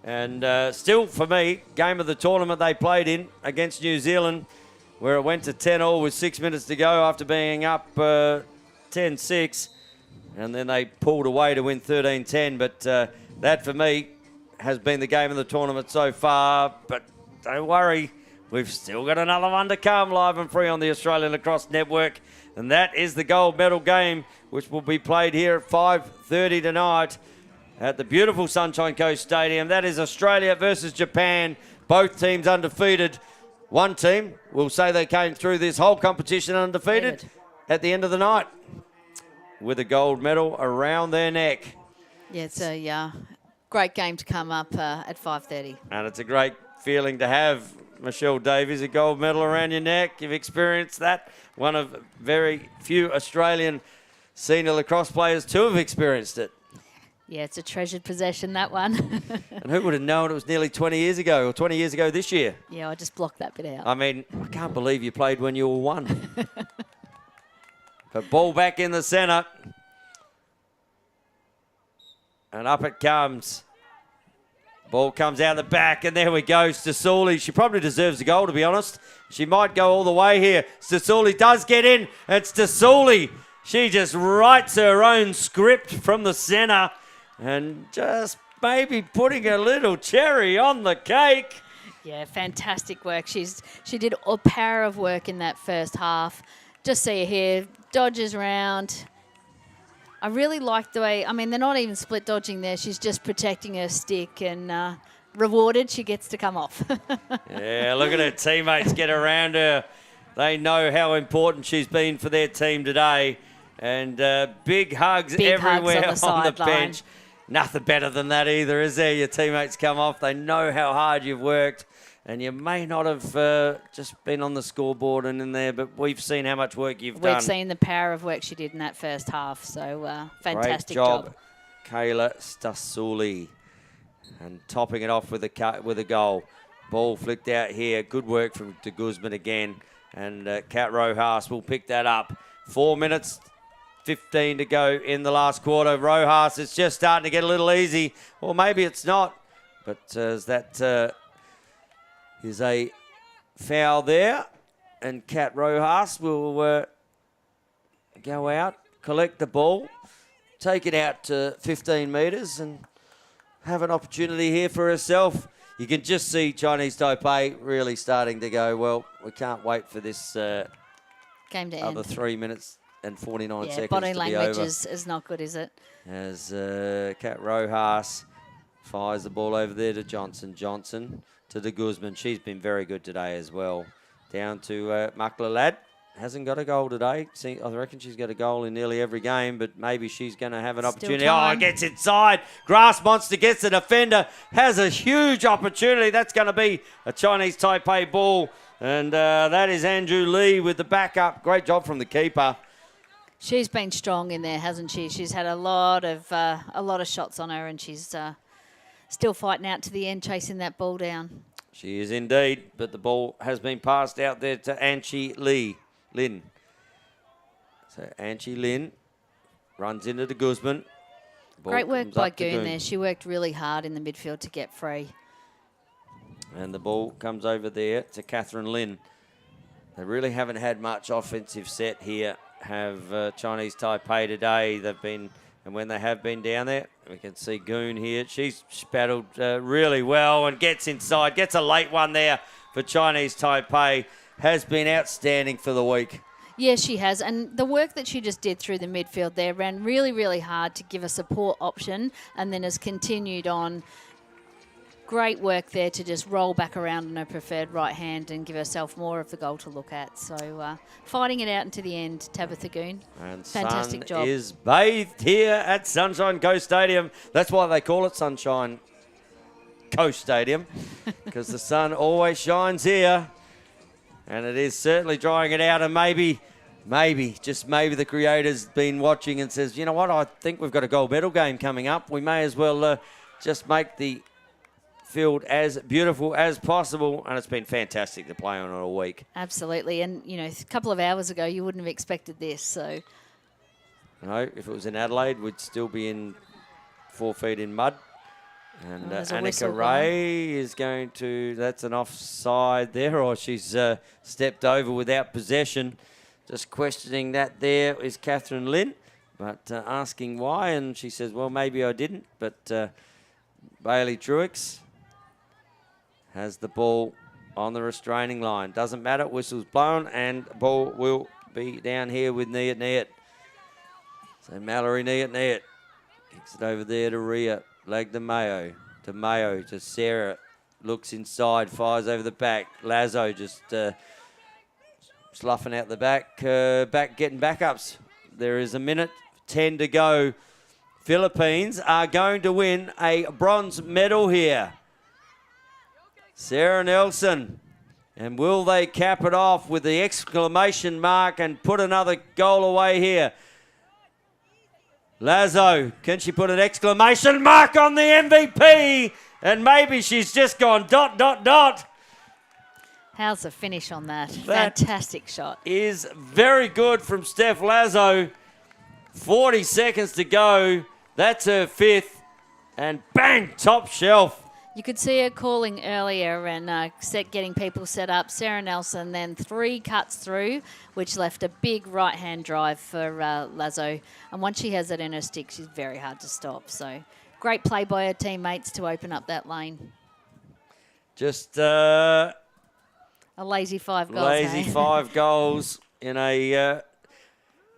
And still, for me, game of the tournament they played in against New Zealand, where it went to 10-all with 6 minutes to go after being up 10-6. And then they pulled away to win 13-10. But that, for me, has been the game of the tournament so far. But don't worry, we've still got another one to come live and free on the Australian Lacrosse Network. And that is the gold medal game, which will be played here at 5:30 tonight at the beautiful Sunshine Coast Stadium. That is Australia versus Japan. Both teams undefeated. One team will say they came through this whole competition undefeated at the end of the night with a gold medal around their neck. Yeah, it's a great game to come up at 5:30. And it's a great feeling to have, Michelle Davies, a gold medal around your neck. You've experienced that. One of very few Australian senior lacrosse players to have experienced it. Yeah, it's a treasured possession, that one. And who would have known it was nearly 20 years ago, or 20 years ago this year? Yeah, I just blocked that bit out. I mean, I can't believe you played when you were one. But ball back in the centre. And up it comes. Ball comes out the back, and there we go. Stasuli, she probably deserves a goal, to be honest. She might go all the way here. Stasuli does get in, and Stasuli, she just writes her own script from the centre and just maybe putting a little cherry on the cake. Yeah, fantastic work. She did a power of work in that first half. Just see her here, dodges around. I really like the way, I mean, they're not even split dodging there. She's just protecting her stick and rewarded. She gets to come off. Yeah, look at her teammates get around her. They know how important she's been for their team today. And big hugs everywhere on the bench. Nothing better than that either, is there? Your teammates come off. They know how hard you've worked. And you may not have just been on the scoreboard and in there, but we've seen how much work you've done. We've seen the power of work she did in that first half. So fantastic Great job. Kayla Stasuli. And topping it off with a goal. Ball flicked out here. Good work from de Guzman again. And Kat Rojas will pick that up. 4 minutes, 15 to go in the last quarter. Rojas, it's just starting to get a little easy. Or maybe it's not. But as that is a foul there. And Kat Rojas will go out, collect the ball, take it out to 15 metres and have an opportunity here for herself. You can just see Chinese Taipei really starting to go, well, we can't wait for this game to other end. 3 minutes and 49 seconds body to language be over. is not good, is it? As Kat Rojas fires the ball over there to Johnson. Johnson to de Guzman. She's been very good today as well. Down to Maklalad. Hasn't got a goal today. I reckon she's got a goal in nearly every game, but maybe she's going to have an opportunity. Time. Oh, gets inside. Grass Monster gets the defender. Has a huge opportunity. That's going to be a Chinese Taipei ball. And that is Andrew Lee with the backup. Great job from the keeper. She's been strong in there, hasn't she? She's had a lot of shots on her, and she's still fighting out to the end, chasing that ball down. She is indeed, but the ball has been passed out there to Anchi Lin. So Anchi Lin runs into de Guzman. Great work by Goon there. She worked really hard in the midfield to get free. And the ball comes over there to Catherine Lin. They really haven't had much offensive set here, have Chinese Taipei today. They've been, and when they have been down there, we can see Goon here. She's battled really well and gets inside, gets a late one there for Chinese Taipei. Has been outstanding for the week. Yeah, she has. And the work that she just did through the midfield there, ran really, really hard to give a support option and then has continued on. Great work there to just roll back around on her preferred right hand and give herself more of the goal to look at. So fighting it out into the end, Tabitha Goon. And fantastic sun job. Is bathed here at Sunshine Coast Stadium. That's why they call it Sunshine Coast Stadium, because the sun always shines here. And it is certainly drying it out. And maybe the creator's been watching and says, you know what, I think we've got a gold medal game coming up. We may as well just make the field as beautiful as possible. And it's been fantastic to play on it all week. Absolutely. And, you know, a couple of hours ago, you wouldn't have expected this. So, no, if it was in Adelaide, we'd still be in 4 feet in mud. And Annika Ray is going to, that's an offside there, or she's stepped over without possession. Just questioning that there is Catherine Lin, but asking why, and she says, well, maybe I didn't. But Bailey Truex has the ball on the restraining line. Doesn't matter, whistle's blown, and ball will be down here with Niet. So Mallory Niet kicks it over there to Rhea. Leg to Mayo, to Sarah, looks inside, fires over the back. Lazo just sloughing out the back, getting backups. There is 1:10 to go. Philippines are going to win a bronze medal here. Sarah Nelson. And will they cap it off with the exclamation mark and put another goal away here? Lazo, can she put an exclamation mark on the MVP? And maybe she's just gone ... How's the finish on that? Fantastic shot. Is very good from Steph Lazo. 40 seconds to go. That's her 5th. And bang, top shelf. You could see her calling earlier and getting people set up. Sarah Nelson, then 3 cuts through, which left a big right-hand drive for Lazo. And once she has it in her stick, she's very hard to stop. So great play by her teammates to open up that lane. Just a lazy 5 goals. Lazy 5 goals in a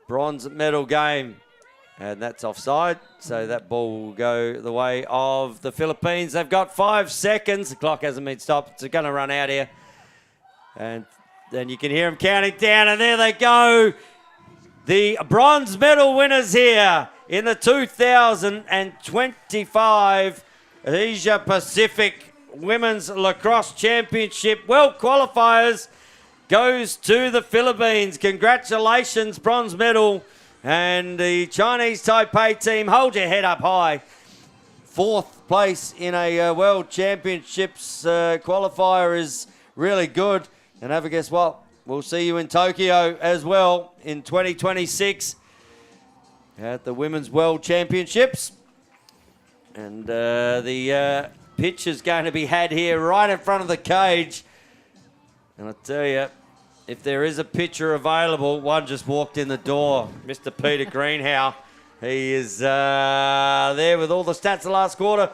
bronze medal game. And that's offside, so that ball will go the way of the Philippines. They've got 5 seconds. The clock hasn't been stopped. It's going to run out here. And then you can hear them counting down, and there they go. The bronze medal winners here in the 2025 Asia Pacific Women's Lacrosse Championship World Qualifiers goes to the Philippines. Congratulations, bronze medal. And the Chinese Taipei team, hold your head up high. 4th place in a World Championships qualifier is really good. And have a guess what? We'll see you in Tokyo as well in 2026 at the Women's World Championships. And the pitch is going to be had here right in front of the cage. And I tell you, if there is a pitcher available, one just walked in the door, Mr. Peter Greenhow. He is there with all the stats the last quarter.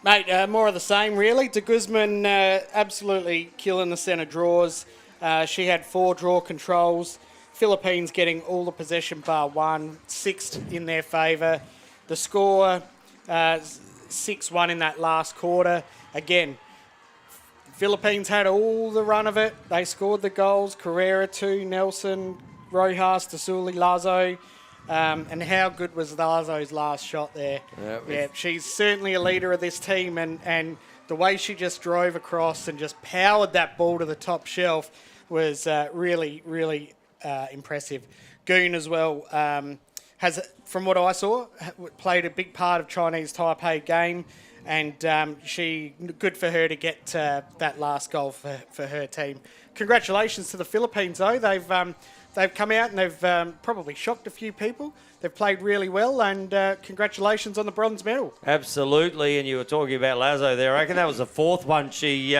Mate, more of the same, really. De Guzman absolutely killing the centre draws. She had 4 draw controls. Philippines getting all the possession bar 1, 6th in their favour. The score, 6-1 in that last quarter. Again, Philippines had all the run of it. They scored the goals. Carrera 2, Nelson, Rojas, Tasuli, Lazo. And how good was Lazo's last shot there? Yeah, she's certainly a leader of this team. And the way she just drove across and just powered that ball to the top shelf was really, really impressive. Goon as well has, from what I saw, played a big part of Chinese Taipei game. And good for her to get that last goal for her team. Congratulations to the Philippines, though. They've come out and they've probably shocked a few people. They've played really well, and congratulations on the bronze medal. Absolutely, and you were talking about Lazo there. I reckon that was the 4th one she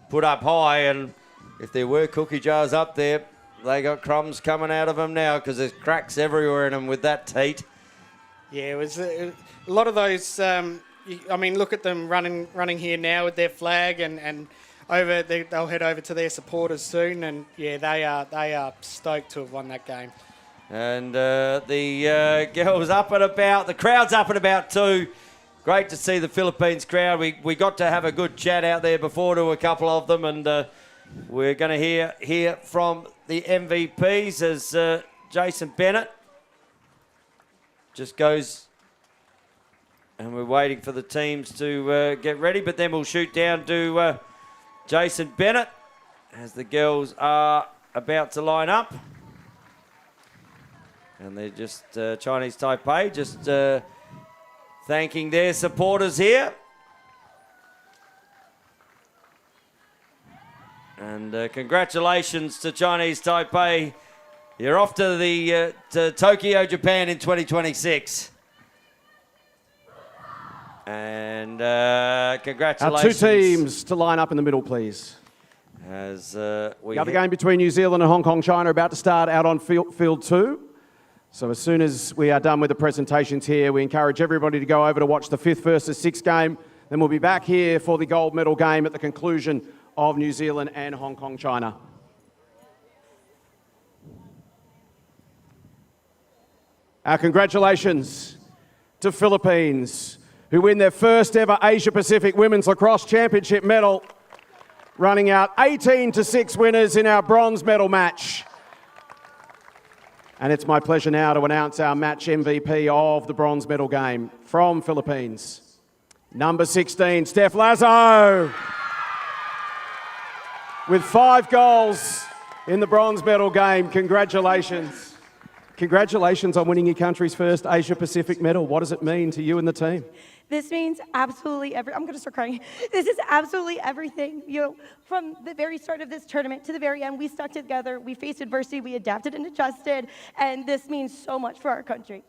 put up high, and if there were cookie jars up there, they got crumbs coming out of them now because there's cracks everywhere in them with that teat. Yeah, it was a lot of those... I mean, look at them running here now with their flag, and they'll head over to their supporters soon. And yeah, they are stoked to have won that game. And the girls up and about, the crowd's up and about too. Great to see the Philippines crowd. We got to have a good chat out there before to a couple of them, and we're going to hear from the MVPs as Jason Bennett just goes. And we're waiting for the teams to get ready, but then we'll shoot down to Jason Bennett as the girls are about to line up. And they're just, Chinese Taipei, just thanking their supporters here. And congratulations to Chinese Taipei. You're off to to Tokyo, Japan in 2026. And congratulations. Our 2 teams to line up in the middle, please. As the other game between New Zealand and Hong Kong, China, about to start out on field 2. So as soon as we are done with the presentations here, we encourage everybody to go over to watch the 5th versus 6th game. Then we'll be back here for the gold medal game at the conclusion of New Zealand and Hong Kong, China. Our congratulations to Philippines, who win their first ever Asia Pacific Women's Lacrosse Championship medal, running out 18-6 winners in our bronze medal match. And it's my pleasure now to announce our match MVP of the bronze medal game from Philippines. Number 16, Steph Lazo, with 5 goals in the bronze medal game. Congratulations. Congratulations on winning your country's first Asia Pacific medal. What does it mean to you and the team? This means absolutely I'm going to start crying. This is absolutely everything. You know, from the very start of this tournament to the very end, we stuck together, we faced adversity, we adapted and adjusted, and this means so much for our country.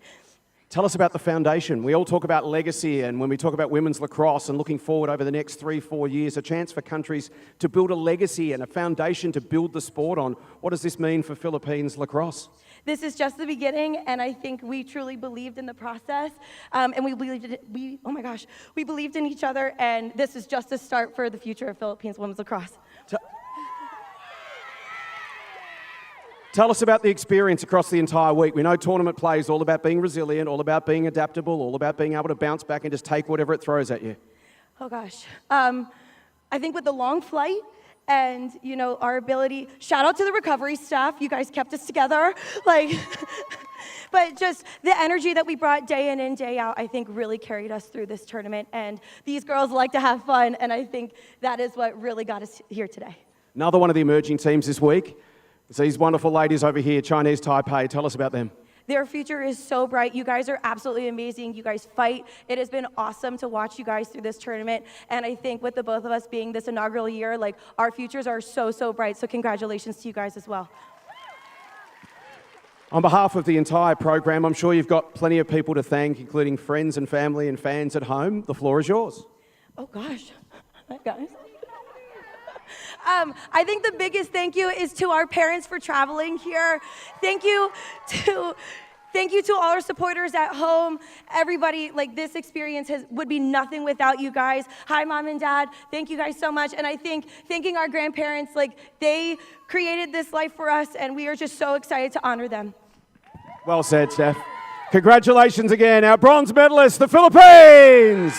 Tell us about the foundation. We all talk about legacy, and when we talk about women's lacrosse and looking forward over the next 3-4 years, a chance for countries to build a legacy and a foundation to build the sport on. What does this mean for Philippines lacrosse? this is just the beginning, and I think we truly believed in the process, and we believed in each other, and this is just a start for the future of Philippines women's lacrosse. Tell us about the experience across the entire week. We know tournament play is all about being resilient, all about being adaptable, all about being able to bounce back and just take whatever it throws at you. Oh gosh. I think with the long flight and, our ability, shout out to the recovery staff. You guys kept us together. But just the energy that we brought day in and day out, I think really carried us through this tournament. And these girls like to have fun, and I think that is what really got us here today. Another one of the emerging teams this week. It's these wonderful ladies over here, Chinese Taipei. Tell us about them. Their future is so bright. You guys are absolutely amazing. You guys fight. It has been awesome to watch you guys through this tournament. And I think with the both of us being this inaugural year, our futures are so, so bright. So congratulations to you guys as well. On behalf of the entire program, I'm sure you've got plenty of people to thank, including friends and family and fans at home. The floor is yours. Oh gosh, guys. I think the biggest thank you is to our parents for traveling here. Thank you to all our supporters at home. Everybody, this experience would be nothing without you guys. Hi, Mom and Dad. Thank you guys so much. And I think thanking our grandparents, they created this life for us, and we are just so excited to honor them. Well said, Steph. Congratulations again, our bronze medalists, the Philippines.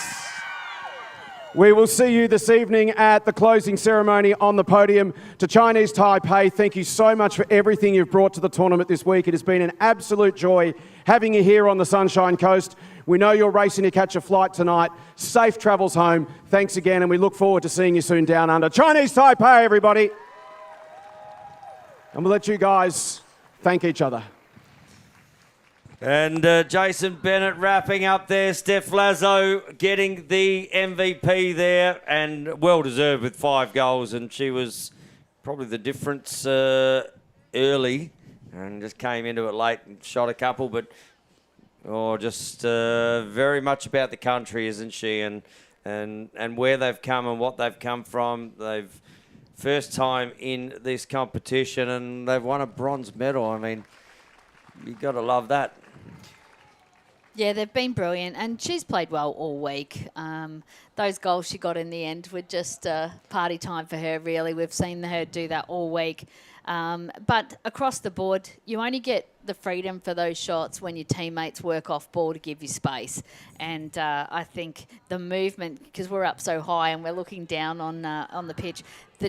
We will see you this evening at the closing ceremony on the podium. To Chinese Taipei, thank you so much for everything you've brought to the tournament this week. It has been an absolute joy having you here on the Sunshine Coast. We know you're racing to catch a flight tonight. Safe travels home. Thanks again, and we look forward to seeing you soon down under. Chinese Taipei, everybody. And we'll let you guys thank each other. And Jason Bennett wrapping up there. Steph Lazo getting the MVP there, and well-deserved with 5 goals. And she was probably the difference early, and just came into it late and shot a couple. But just very much about the country, isn't she? And where they've come and what they've come from. They've first time in this competition, and they've won a bronze medal. I mean, you've got to love that. Yeah, they've been brilliant, and she's played well all week. Those goals she got in the end were just party time for her, really. We've seen her do that all week. But across the board, you only get the freedom for those shots when your teammates work off ball to give you space. And I think the movement, because we're up so high and we're looking down on the pitch,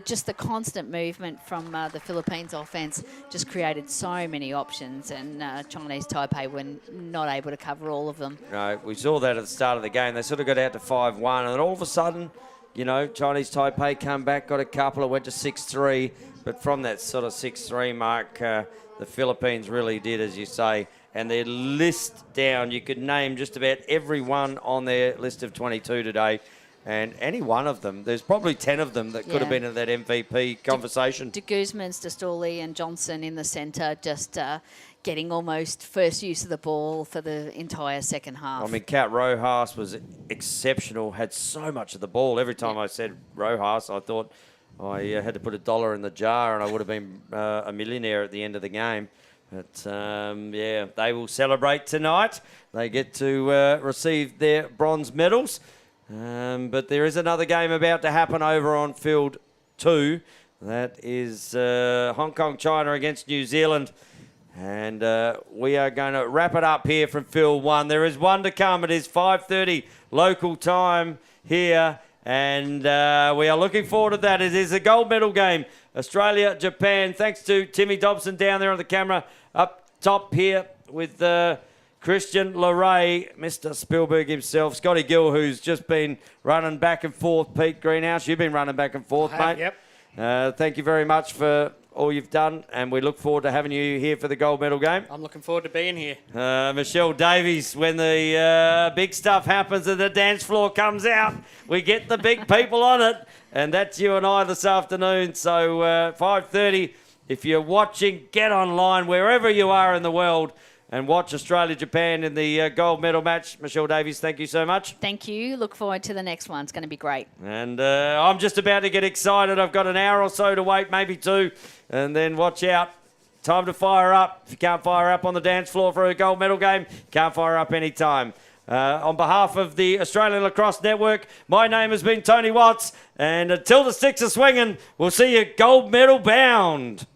just the constant movement from the Philippines offense just created so many options, and Chinese Taipei were not able to cover all of them. No, we saw that at the start of the game. They sort of got out to 5-1, and then all of a sudden, Chinese Taipei come back, got a couple, it went to 6-3. But from that sort of 6-3 mark, the Philippines really did, as you say. And their list down, you could name just about everyone on their list of 22 today. And any one of them, there's probably 10 of them that could have been in that MVP conversation. De Guzman, Stastoli and Johnson in the centre, just getting almost first use of the ball for the entire second half. I mean, Kat Rojas was exceptional, had so much of the ball. Every time I said Rojas, I thought I had to put $1 in the jar and I would have been a millionaire at the end of the game. But, they will celebrate tonight. They get to receive their bronze medals. But there is another game about to happen over on field 2. That is Hong Kong, China against New Zealand. And we are going to wrap it up here from field 1. There is one to come. It is 5:30 local time here. And we are looking forward to that. It is a gold medal game. Australia, Japan. Thanks to Timmy Dobson down there on the camera up top here with Christian Leray, Mr. Spielberg himself, Scotty Gill, who's just been running back and forth. Pete Greenhouse, you've been running back and forth, mate. Yep. Thank you very much for all you've done, and we look forward to having you here for the gold medal game. I'm looking forward to being here. Michelle Davies, when the big stuff happens and the dance floor comes out, we get the big people on it, and that's you and I this afternoon. So 5:30, if you're watching, get online wherever you are in the world and watch Australia-Japan in the gold medal match. Michelle Davies, thank you so much. Thank you. Look forward to the next one. It's going to be great. And I'm just about to get excited. I've got an hour or so to wait, maybe 2. And then watch out. time to fire up. If you can't fire up on the dance floor for a gold medal game, can't fire up any time. On behalf of the Australian Lacrosse Network, my name has been Tony Watts, and until the sticks are swinging, we'll see you gold medal bound.